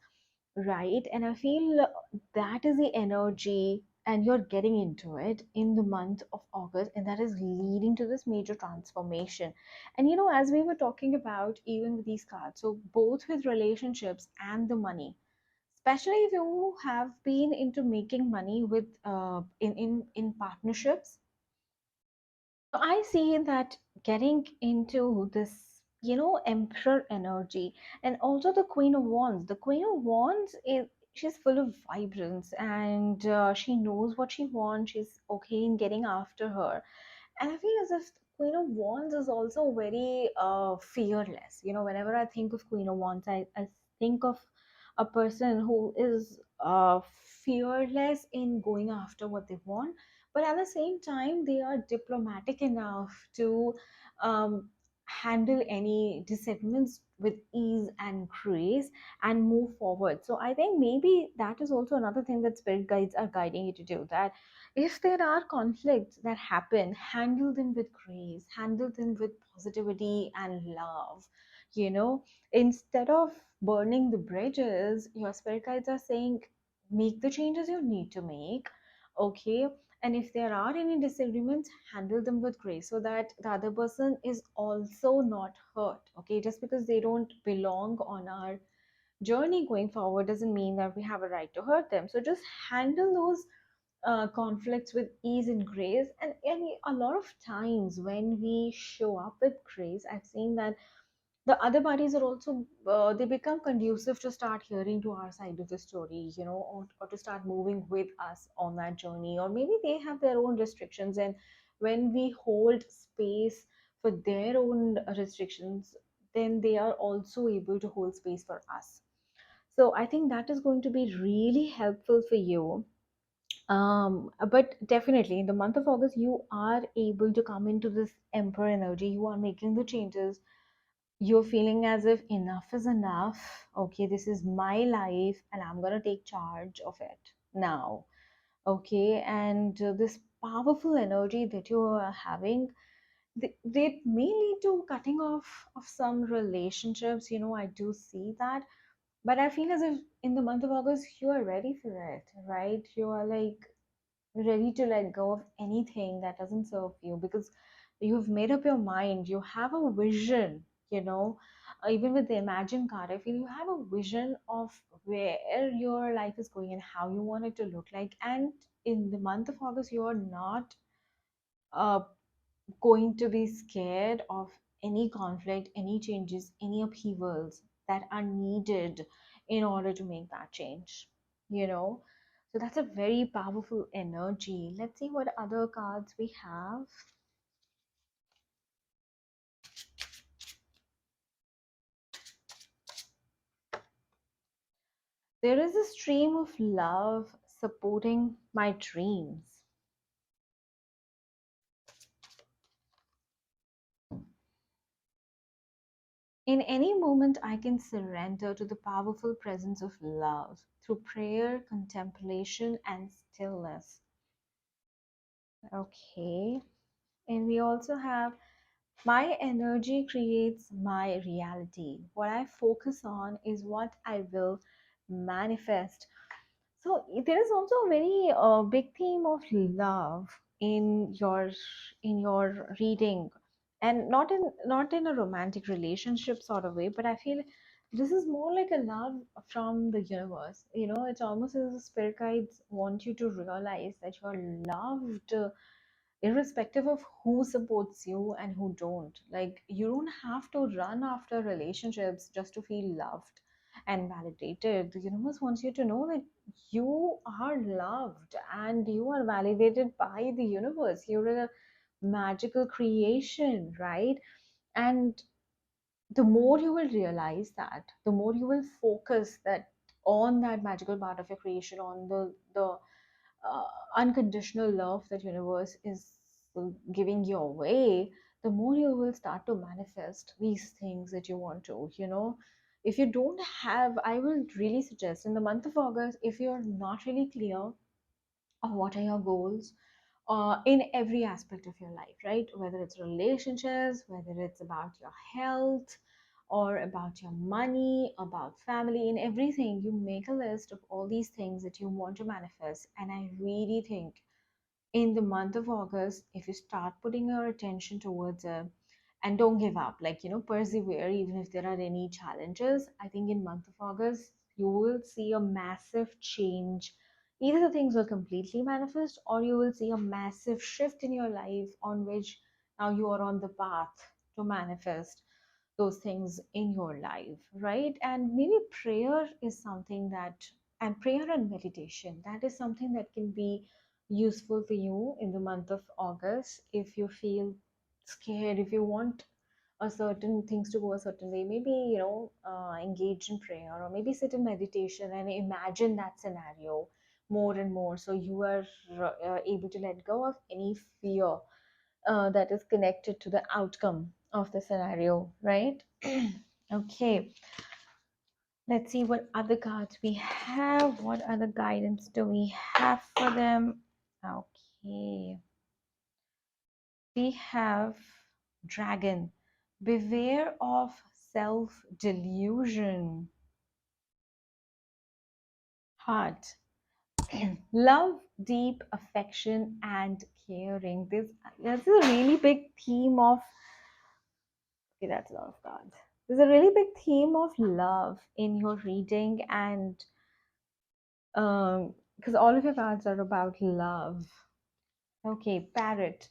right? And I feel that is the energy, and you're getting into it in the month of August, and that is leading to this major transformation. And as we were talking about, even with these cards, so both with relationships and the money, especially if you have been into making money with in partnerships. So I see that getting into this emperor energy. And also the queen of wands. The queen of wands is, she's full of vibrance, and she knows what she wants. She's okay in getting after her. And I feel as if Queen of Wands is also very fearless. Whenever I think of Queen of Wands, I think of a person who is fearless in going after what they want, but at the same time, they are diplomatic enough to um, handle any disagreements with ease and grace and move forward. So I think maybe that is also another thing that spirit guides are guiding you to do, that if there are conflicts that happen, handle them with grace, handle them with positivity and love. you know Instead of burning the bridges, your spirit guides are saying, make the changes you need to make. Okay. And if there are any disagreements, handle them with grace, so that the other person is also not hurt. Okay, just because they don't belong on our journey going forward doesn't mean that we have a right to hurt them. So just handle those conflicts with ease and grace. And a lot of times when we show up with grace, I've seen that the other parties are also they become conducive to start hearing to our side of the story, or to start moving with us on that journey. Or maybe they have their own restrictions, and when we hold space for their own restrictions, then they are also able to hold space for us. So I think that is going to be really helpful for you. But definitely in the month of August, you are able to come into this emperor energy. You are making the changes. You're feeling as if enough is enough. Okay, this is my life, and I'm gonna take charge of it now. Okay, and this powerful energy that you are having, they may lead to cutting off of some relationships. I do see that, but I feel as if in the month of August, you are ready for it, right? You are like ready to let go of anything that doesn't serve you, because you've made up your mind. You have a vision, you know. Even with the Imagine card, I feel you have a vision of where your life is going and how you want it to look like. And in the month of August, you are not uh, going to be scared of any conflict, any changes, any upheavals that are needed in order to make that change, you know. So that's a very powerful energy. Let's see what other cards we have. There is a stream of love supporting my dreams. In any moment, I can surrender to the powerful presence of love through prayer, contemplation, and stillness. Okay. And we also have, my energy creates my reality. What I focus on is what I will manifest. So there is also a very big theme of love in your reading, and not in a romantic relationship sort of way, but I feel this is more like a love from the universe. It's almost as the spirit guides want you to realize that you're loved, irrespective of who supports you and who don't. Like, you don't have to run after relationships just to feel loved and validated. The universe wants you to know that you are loved and you are validated by the universe. You're a magical creation, right? And the more you will realize that, the more you will focus that on that magical part of your creation, on the uh, unconditional love that universe is giving you away, the more you will start to manifest these things that you want to. If you don't have, I will really suggest in the month of August, if you're not really clear of what are your goals in every aspect of your life, right? Whether it's relationships, whether it's about your health, or about your money, about family, in everything, you make a list of all these things that you want to manifest. And I really think in the month of August, if you start putting your attention towards it and don't give up, like, persevere even if there are any challenges, I think in month of August, you will see a massive change. Either the things will completely manifest, or you will see a massive shift in your life on which now you are on the path to manifest. those things in your life, right? And maybe prayer is something that, and prayer and meditation, that is something that can be useful for you in the month of August. If you feel scared, if you want a certain things to go a certain way, maybe engage in prayer, or maybe sit in meditation and imagine that scenario more and more, so you are able to let go of any fear that is connected to the outcome of the scenario, right? Okay, let's see what other cards we have. What other guidance do we have for them? Okay, we have dragon. Beware of self delusion. Heart. Love, deep affection, and caring. This is a really big theme of. Okay, that's a lot of cards. There's a really big theme of love in your reading, and because all of your cards are about love. Okay, parrot.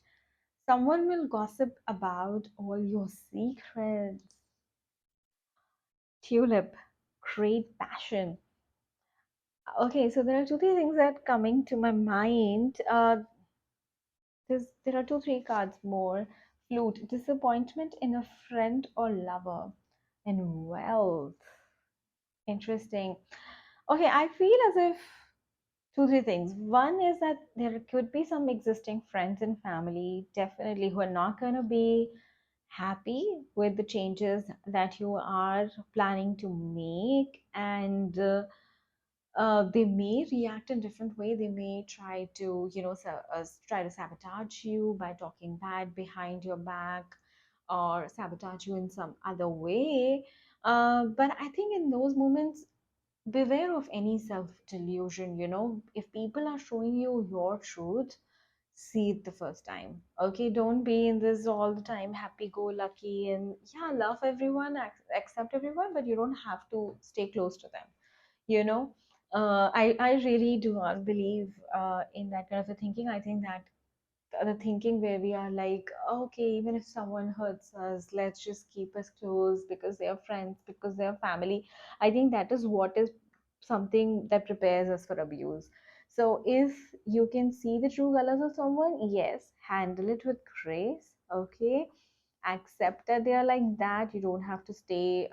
Someone will gossip about all your secrets. Tulip. Great passion. Okay, so there are two, three things that coming to my mind. There are two, three cards more. Flute. Disappointment in a friend or lover. And wealth. Interesting. Okay, I feel as if two, three things. One is that there could be some existing friends and family, definitely, who are not going to be happy with the changes that you are planning to make, and they may react in different way. They may try to, try to sabotage you by talking bad behind your back, or sabotage you in some other way. But I think in those moments, beware of any self delusion. If people are showing you your truth, see it the first time. Okay, don't be in this all the time happy go lucky, and yeah, love everyone, accept everyone, but you don't have to stay close to them you know I really do not believe in that kind of a thinking. I think that the thinking where we are like, okay, even if someone hurts us, let's just keep us close because they are friends, because they are family. I think that is what is something that prepares us for abuse. So if you can see the true colors of someone, yes, handle it with grace. Okay, accept that they are like that. You don't have to stay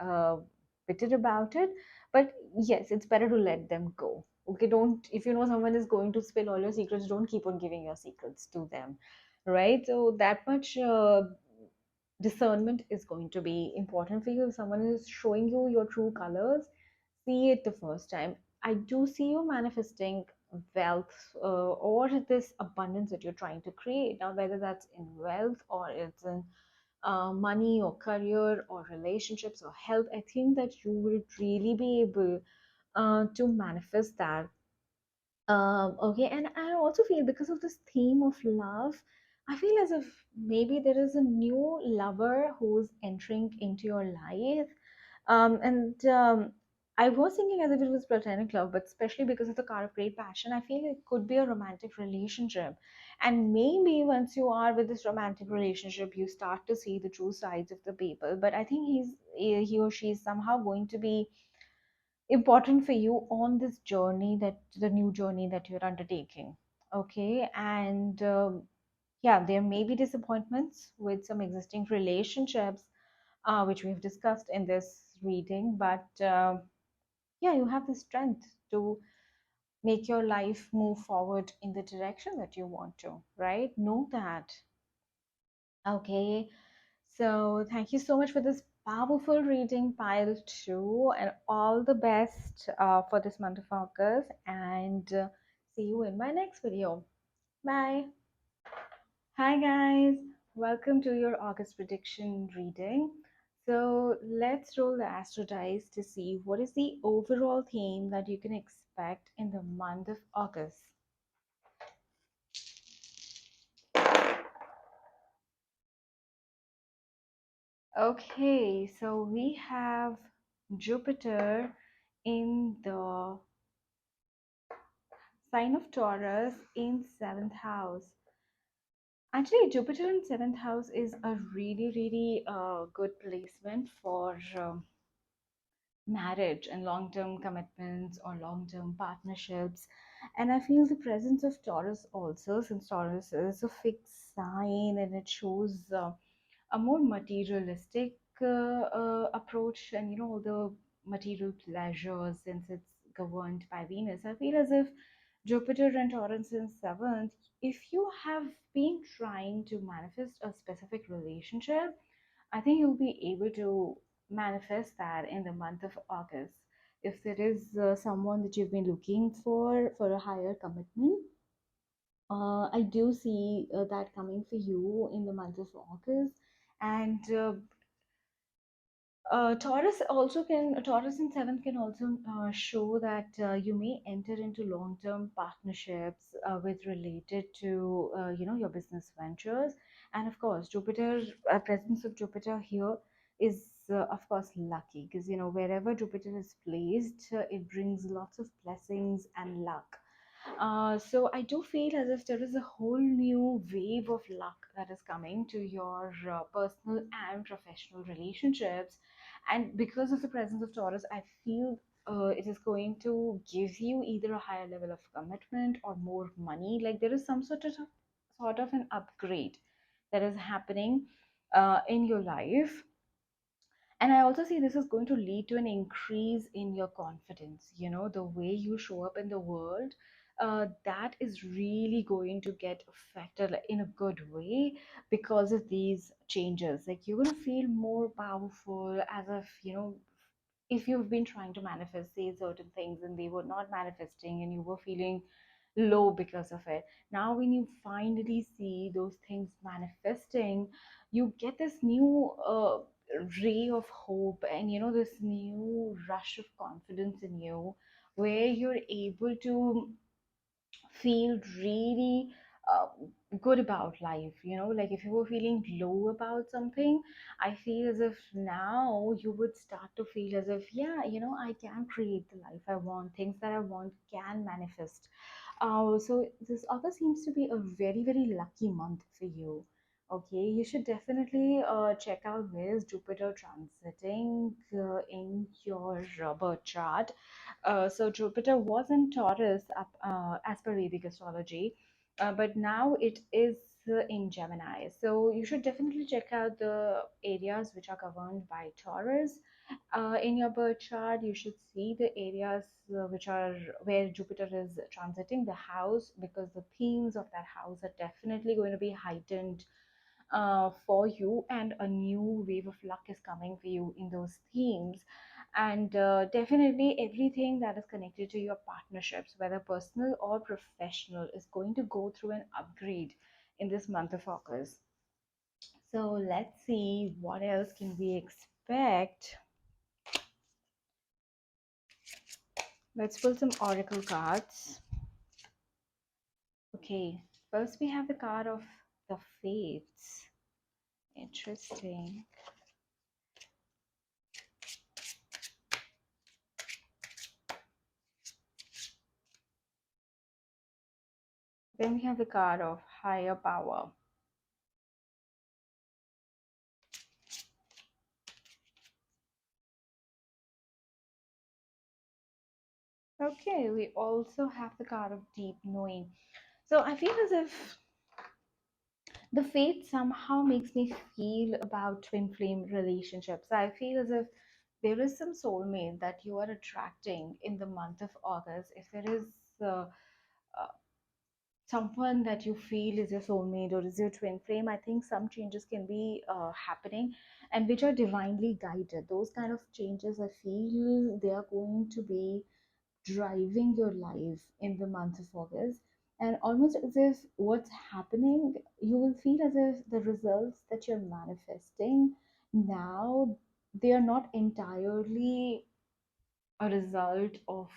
bitter about it, but yes, it's better to let them go. Okay, don't, if you know someone is going to spill all your secrets, don't keep on giving your secrets to them, right? So that much discernment is going to be important for you. If someone is showing you your true colors, see it the first time. I do see you manifesting wealth, or this abundance that you're trying to create now, whether that's in wealth or it's in money or career or relationships or health. I think that you will really be able to manifest that. Okay, and I also feel because of this theme of love, I feel as if maybe there is a new lover who's entering into your life. And I was thinking as if it was platonic love, but especially because of the card of great passion, I feel it could be a romantic relationship. And maybe once you are with this romantic relationship, you start to see the true sides of the people. But I think he or she is somehow going to be important for you on this journey, that the new journey that you're undertaking. Okay, and yeah, there may be disappointments with some existing relationships, which we've discussed in this reading, but yeah, you have the strength to make your life move forward in the direction that you want to, right? Know that. Okay, so thank you so much for this powerful reading, pile two, and all the best for this month of August. And see you in my next video. Bye. Hi guys, welcome to your August prediction reading. So let's roll the astro dice to see what is the overall theme that you can expect in the month of August. Okay, so we have Jupiter in the sign of Taurus in seventh house. Actually, Jupiter in seventh house is a really, really good placement for marriage and long term commitments or long term partnerships. And I feel the presence of Taurus also, since Taurus is a fixed sign and it shows a more materialistic approach, and all the material pleasures, since it's governed by Venus. I feel as if Jupiter and Taurus in seventh, if you have been trying to manifest a specific relationship, I think you'll be able to manifest that in the month of August. If there is someone that you've been looking for a higher commitment, I do see that coming for you in the month of August. And Taurus in seventh can also show that you may enter into long-term partnerships with related to your business ventures. And of course, Jupiter, presence of Jupiter here is of course lucky, because wherever Jupiter is placed, it brings lots of blessings and luck. So I do feel as if there is a whole new wave of luck that is coming to your personal and professional relationships. And because of the presence of Taurus, I feel it is going to give you either a higher level of commitment or more money. Like there is some sort of an upgrade that is happening in your life. And I also see this is going to lead to an increase in your confidence. The way you show up in the world, that is really going to get affected, like, in a good way, because of these changes. Like you're going to feel more powerful, as if, if you've been trying to manifest, say, certain things and they were not manifesting and you were feeling low because of it. Now, when you finally see those things manifesting, you get this new ray of hope, and this new rush of confidence in you, where you're able to feel really uh, good about life. Like if you were feeling low about something, I feel as if now you would start to feel as if, yeah, I can create the life I want. Things that I want can manifest. So this August seems to be a very, very lucky month for you. Okay, you should definitely check out where is Jupiter transiting in your birth chart. So Jupiter was in Taurus as per Vedic astrology, but now it is in Gemini. So you should definitely check out the areas which are governed by Taurus. In your birth chart, you should see the areas which are where Jupiter is transiting the house, because the themes of that house are definitely going to be heightened for you, and a new wave of luck is coming for you in those themes. And definitely everything that is connected to your partnerships, whether personal or professional, is going to go through an upgrade in this month of August. So let's see what else can we expect. Let's pull some oracle cards. Okay, first we have the card of the fates. Interesting. Then we have the card of higher power. Okay, we also have the card of deep knowing. So I feel as if the fate somehow makes me feel about twin flame relationships. I feel as if there is some soulmate that you are attracting in the month of August. If there is uh, uh, someone that you feel is your soulmate or is your twin flame, I think some changes can be happening, and which are divinely guided. Those kind of changes, I feel they are going to be driving your life in the month of August. And almost as if what's happening, you will feel as if the results that you're manifesting now, they are not entirely a result of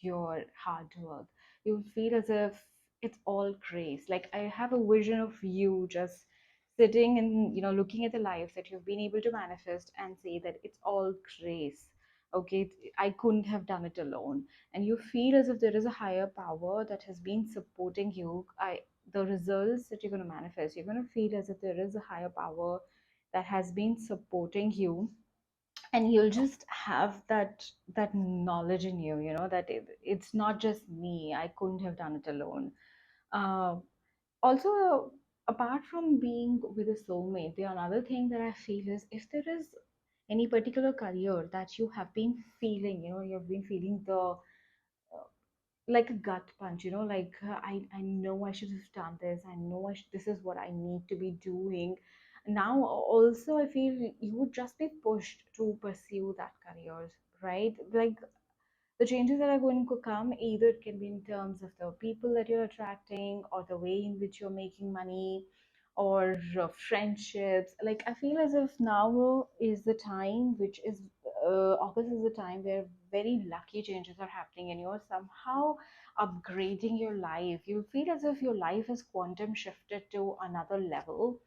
your hard work. You feel as if it's all grace. Like I have a vision of you just sitting and looking at the life that you've been able to manifest and say that it's all grace. Okay, I couldn't have done it alone. And you feel as if there is a higher power that has been supporting you. the results that you're going to manifest, you're going to feel as if there is a higher power that has been supporting you, and you'll just have that knowledge in you, that it's not just me, I couldn't have done it alone. uh, Also, apart from being with a soulmate, the another thing that I feel is, if there is any particular career that you have been feeling, you've been feeling the like a gut punch, like I know I should have done this, I know this is what I need to be doing now. Also, I feel you would just be pushed to pursue that career, right? Like, the changes that are going to come, either it can be in terms of the people that you're attracting, or the way in which you're making money, or friendships. Like, I feel as if now is the time which is August is the time where very lucky changes are happening, and you're somehow upgrading your life. You feel as if your life is quantum shifted to another level.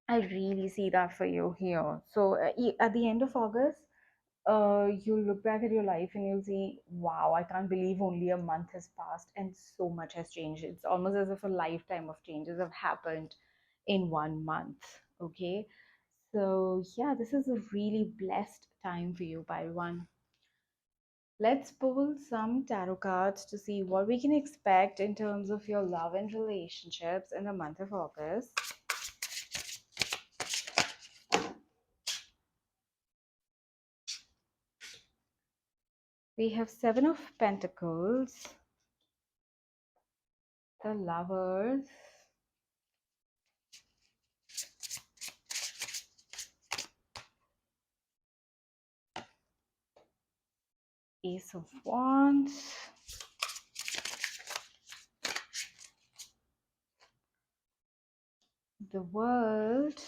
I really see that for you here. So at the end of August, you'll look back at your life and you'll see, wow, I can't believe only a month has passed and so much has changed. It's almost as if a lifetime of changes have happened in 1 month. Okay. So, yeah, this is a really blessed time for you, Bhaivan. Let's pull some tarot cards to see what we can expect in terms of your love and relationships in the month of August. We have Seven of Pentacles, the Lovers, Ace of Wands, the World,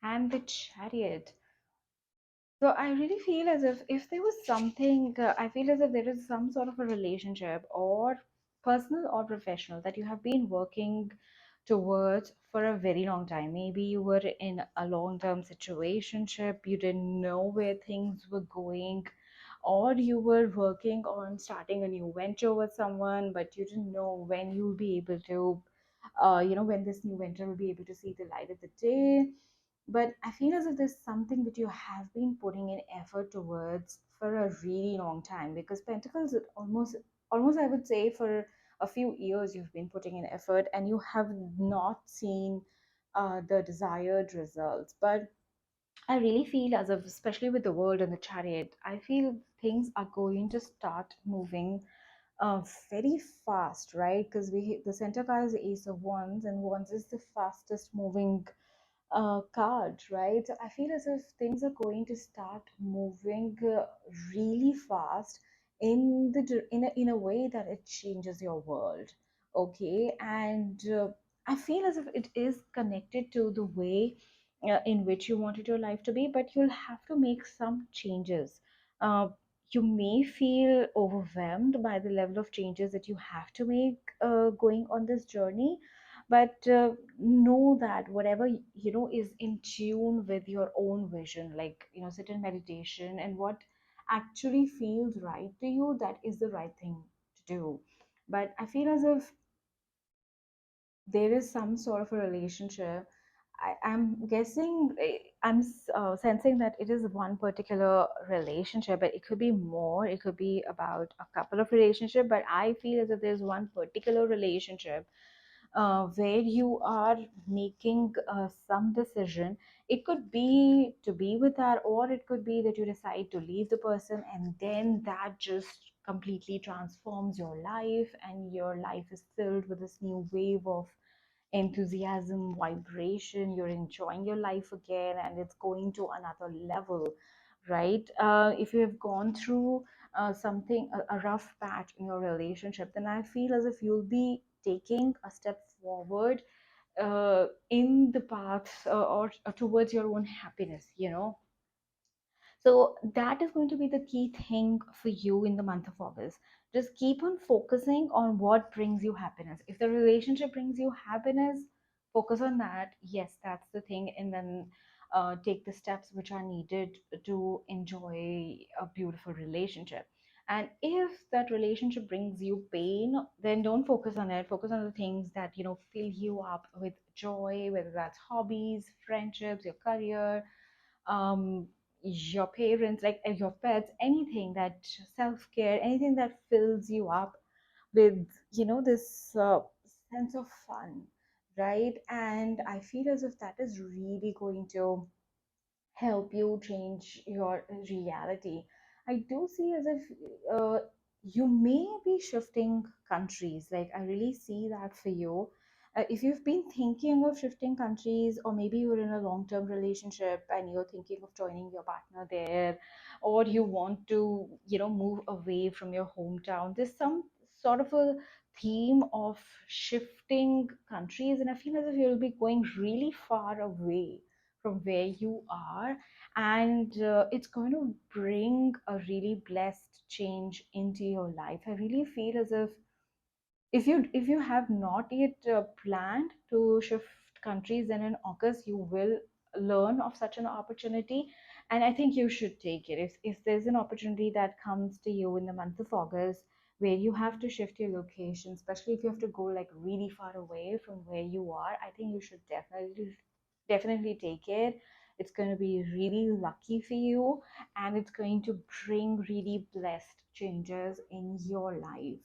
and the Chariot. So I really feel as if there was something, I feel as if there is some sort of a relationship, or personal or professional, that you have been working towards for a very long time. Maybe you were in a long-term situationship, you didn't know where things were going, or you were working on starting a new venture with someone, but you didn't know when you'll be able to, when this new venture will be able to see the light of the day. But I feel as if there's something that you have been putting in effort towards for a really long time, because Pentacles, it almost I would say, for a few years you've been putting in effort and you have not seen the desired results. But I really feel as if, especially with the World and the Chariot, I feel things are going to start moving very fast, right? Because the center card is the Ace of Wands, and Wands is the fastest moving card, right? So I feel as if things are going to start moving really fast in a way that it changes your world. Okay, and I feel as if it is connected to the way in which you wanted your life to be, but you'll have to make some changes. Uh, you may feel overwhelmed by the level of changes that you have to make going on this journey, but know that whatever is in tune with your own vision, like sit in meditation, and what actually feels right to you, that is the right thing to do. But I feel as if there is some sort of a relationship. I'm guessing, I'm sensing that it is one particular relationship, but it could be more. It could be about a couple of relationships. But I feel as if there's one particular relationship where you are making some decision. It could be to be with her, or it could be that you decide to leave the person, and then that just completely transforms your life, and your life is filled with this new wave of enthusiasm, vibration. You're enjoying your life again, and it's going to another level, right? If you have gone through a rough patch in your relationship, then I feel as if you'll be taking a step forward in the path, or towards your own happiness, so that is going to be the key thing for you in the month of August. Just keep on focusing on what brings you happiness. If the relationship brings you happiness, focus on that. Yes, that's the thing. And then take the steps which are needed to enjoy a beautiful relationship. And if that relationship brings you pain, then don't focus on it. Focus on the things that, fill you up with joy, whether that's hobbies, friendships, your career, your parents, like your pets, anything that self-care, anything that fills you up with, this sense of fun, right? And I feel as if that is really going to help you change your reality. I do see as if you may be shifting countries. Like, I really see that for you. If you've been thinking of shifting countries, or maybe you're in a long term relationship and you're thinking of joining your partner there, or you want to, move away from your hometown, there's some sort of a theme of shifting countries, and I feel as if you'll be going really far away from where you are, and it's going to bring a really blessed change into your life. I really feel as if you have not yet planned to shift countries, then in August you will learn of such an opportunity, and I think you should take it. If there's an opportunity that comes to you in the month of August where you have to shift your location, especially if you have to go like really far away from where you are, I think you should definitely take it. It's going to be really lucky for you, and it's going to bring really blessed changes in your life.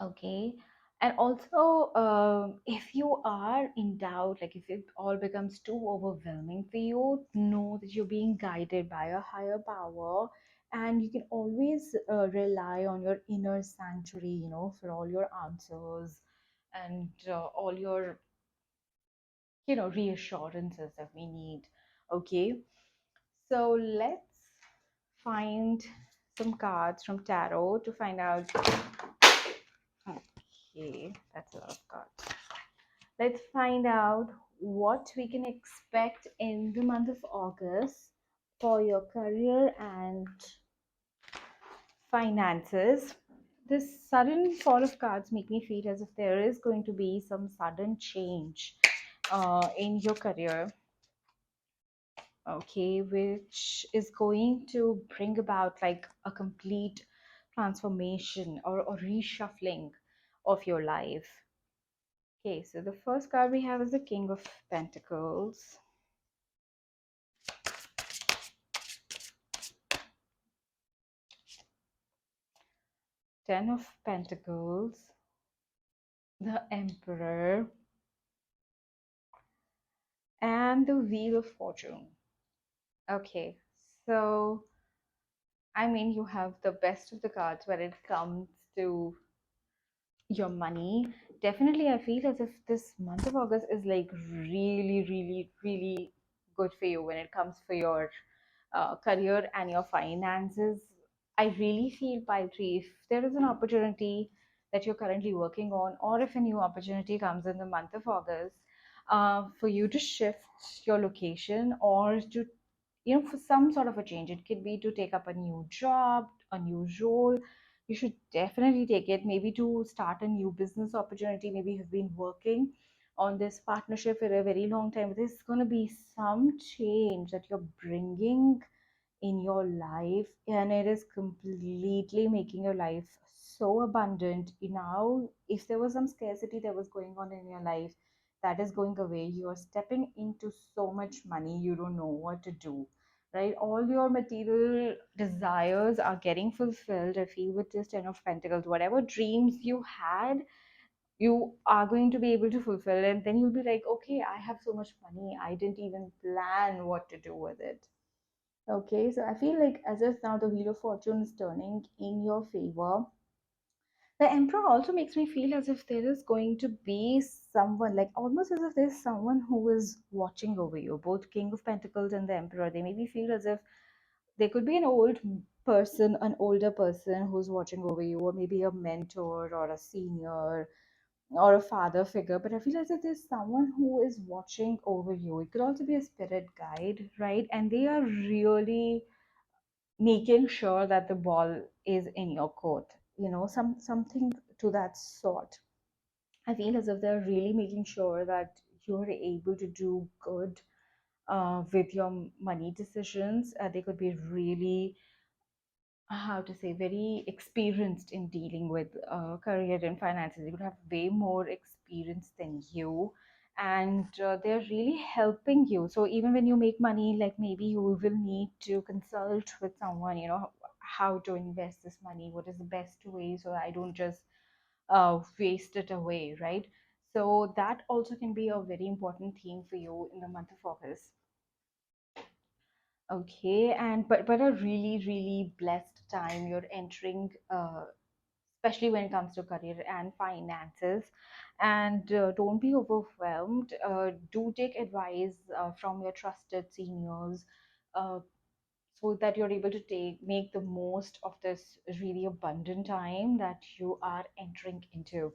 Okay. And also, if you are in doubt, like if it all becomes too overwhelming for you, know that you're being guided by a higher power, and you can always rely on your inner sanctuary, for all your answers and all your, reassurances that we need. Okay. So let's find some cards from tarot to find out. Okay, that's a lot of cards. Let's find out what we can expect in the month of August for your career and finances. This sudden fall of cards make me feel as if there is going to be some sudden change in your career, okay, which is going to bring about like a complete transformation or reshuffling of your life. Okay, so the first card we have is the King of Pentacles. Ten of Pentacles, the Emperor, and the Wheel of Fortune. Okay, so I mean, you have the best of the cards when it comes to your money. Definitely, I feel as if this month of August is like really, really, really good for you when it comes for your career and your finances. I really feel, Paitri, if there is an opportunity that you're currently working on, or if a new opportunity comes in the month of August, for you to shift your location or to, for some sort of a change, it could be to take up a new job, a new role. You should definitely take it. Maybe to start a new business opportunity. Maybe you've been working on this partnership for a very long time. There's going to be some change that you're bringing in your life, and it is completely making your life so abundant. Now, if there was some scarcity that was going on in your life, that is going away. You are stepping into so much money, you don't know what to do, right? All your material desires are getting fulfilled. I feel with this Ten of Pentacles, whatever dreams you had, you are going to be able to fulfill, and then you'll be like, okay, I have so much money, I didn't even plan what to do with it. Okay, so I feel like as if now the Wheel of Fortune is turning in your favor. The Emperor also makes me feel as if there is going to be someone, like almost as if there's someone who is watching over you. Both King of Pentacles and the Emperor, they make me feel as if there could be an old person, an older person who's watching over you, or maybe a mentor or a senior or a father figure. But I feel as if there's someone who is watching over you. It could also be a spirit guide, right? And they are really making sure that the ball is in your court, something to that sort. I feel as if they're really making sure that you're able to do good with your money decisions. They could be really, how to say, very experienced in dealing with career and finances. They could have way more experience than you, and they're really helping you. So even when you make money, like maybe you will need to consult with someone, how to invest this money, what is the best way, so I don't just waste it away, right? So that also can be a very important theme for you in the month of August. Okay, and but a really really blessed time you're entering, especially when it comes to career and finances. And don't be overwhelmed. Do take advice from your trusted seniors, uh, so that you're able to make the most of this really abundant time that you are entering into.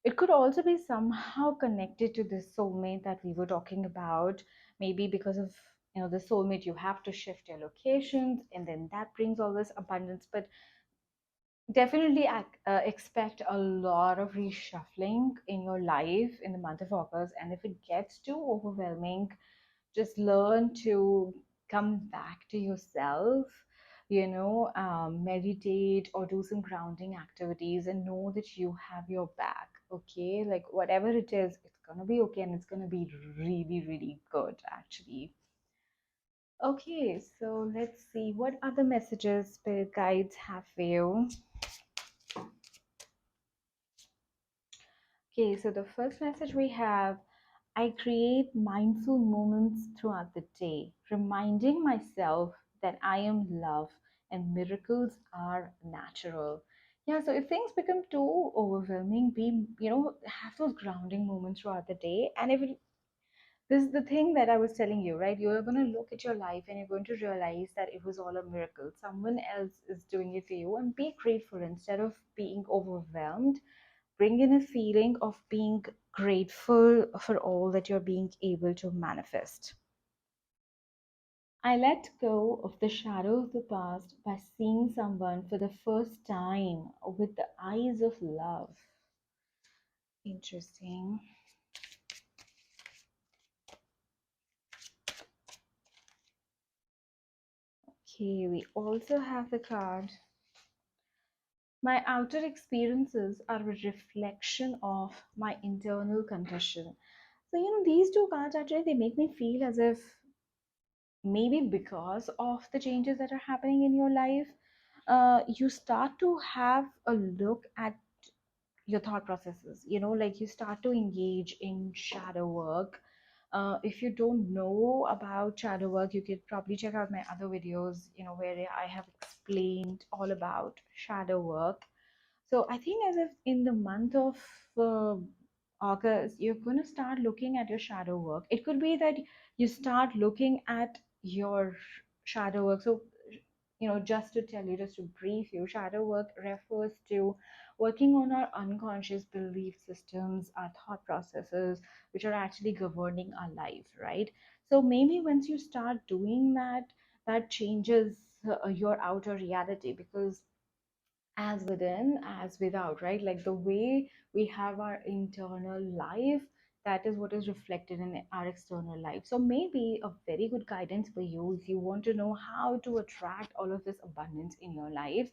It could also be somehow connected to this soulmate that we were talking about. Maybe because of the soulmate, you have to shift your locations, and then that brings all this abundance. But definitely expect a lot of reshuffling in your life in the month of August. And if it gets too overwhelming, just learn to come back to yourself, meditate or do some grounding activities, and know that you have your back. Okay, like whatever it is, it's gonna be okay, and it's gonna be really really good actually. Okay, so let's see what other messages spirit guides have for you. Okay, so the first message we have: I create mindful moments throughout the day, reminding myself that I am love and miracles are natural. Yeah, so if things become too overwhelming, have those grounding moments throughout the day. And if it, this is the thing that I was telling you, right? You're going to look at your life and you're going to realize that it was all a miracle. Someone else is doing it for you, and be grateful instead of being overwhelmed. Bring in a feeling of being grateful for all that you're being able to manifest. I let go of the shadow of the past by seeing someone for the first time with the eyes of love. Interesting. Okay, we also have the card: my outer experiences are a reflection of my internal condition. So, these two cards actually, they make me feel as if maybe because of the changes that are happening in your life, you start to have a look at your thought processes, like you start to engage in shadow work. If you don't know about shadow work, you could probably check out my other videos, where I have explained all about shadow work. So I think as if in the month of uh, August, you're going to start looking at your shadow work. It could be that you start looking at your shadow work. So, just to tell you, just to brief you, shadow work refers to working on our unconscious belief systems, our thought processes, which are actually governing our life, right? So maybe once you start doing that, that changes your outer reality, because as within as without, right? Like the way we have our internal life, that is what is reflected in our external life. So maybe a very good guidance for you, if you want to know how to attract all of this abundance in your life,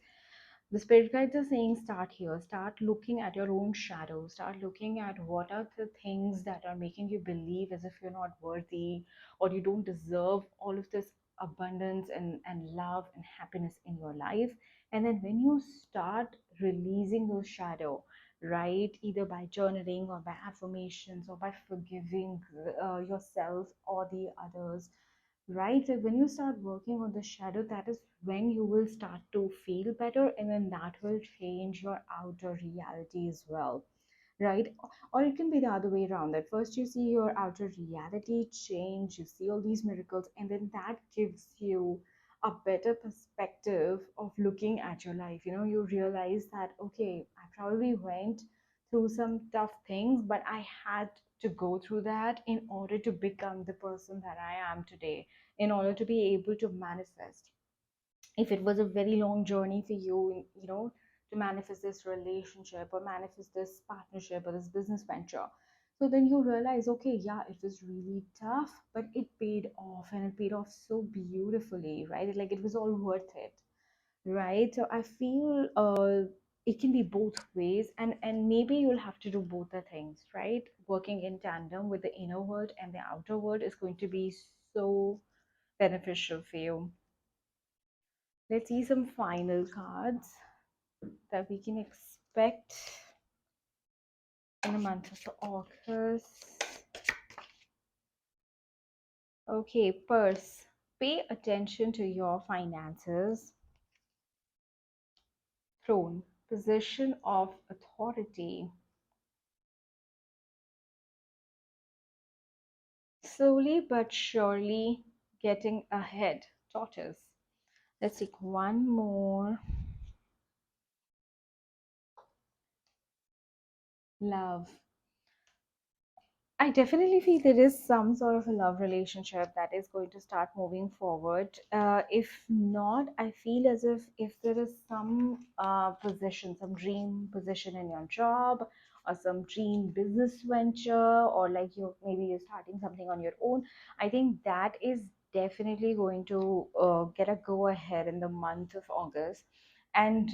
the spirit guides are saying start here. Start looking at your own shadow. Start looking at what are the things that are making you believe as if you're not worthy, or you don't deserve all of this abundance and love and happiness in your life. And then when you start releasing those shadow, right, either by journaling or by affirmations or by forgiving yourself or the others, right? So when you start working on the shadow, that is when you will start to feel better, and then that will change your outer reality as well, right? Or it can be the other way around, that first you see your outer reality change, you see all these miracles, and then that gives you a better perspective of looking at your life. You realize that, okay, I probably went through some tough things, but I had to go through that in order to become the person that I am today, in order to be able to manifest. If it was a very long journey for you, to manifest this relationship or manifest this partnership or this business venture, So then you realize, okay, yeah, it was really tough, but it paid off, and it paid off so beautifully, right? Like it was all worth it, right? So I feel it can be both ways, and maybe you'll have to do both the things, right? Working in tandem with the inner world and the outer world is going to be so beneficial for you. Let's see some final cards that we can expect in the month of August. Okay, purse. Pay attention to your finances. Throne. Position of authority. Slowly but surely getting ahead. Tortoise. Let's take one more. Love. I definitely feel there is some sort of a love relationship that is going to start moving forward. If not, I feel as if there is some position, some dream position in your job, or some dream business venture, or like you maybe you're starting something on your own. I think that is definitely going to get a go ahead in the month of August, and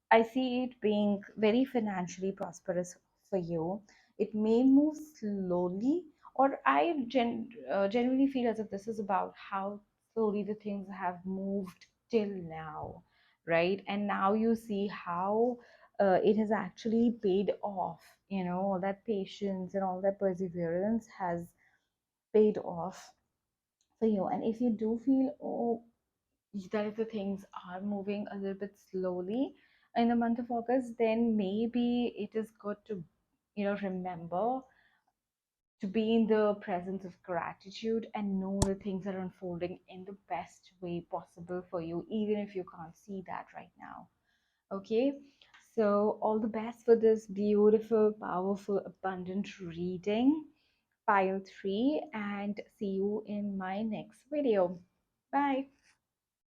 I see it being very financially prosperous for you. It may move slowly, or genuinely feel as if this is about how slowly the things have moved till now, right? And now you see how it has actually paid off. All that patience and all that perseverance has paid off for you. And if you do feel, oh, that if the things are moving a little bit slowly in the month of August, then maybe it is good to remember to be in the presence of gratitude and know that things are unfolding in the best way possible for you, even if you can't see that right now. Okay, so all the best for this beautiful, powerful, abundant reading, pile 3, and see you in my next video. Bye.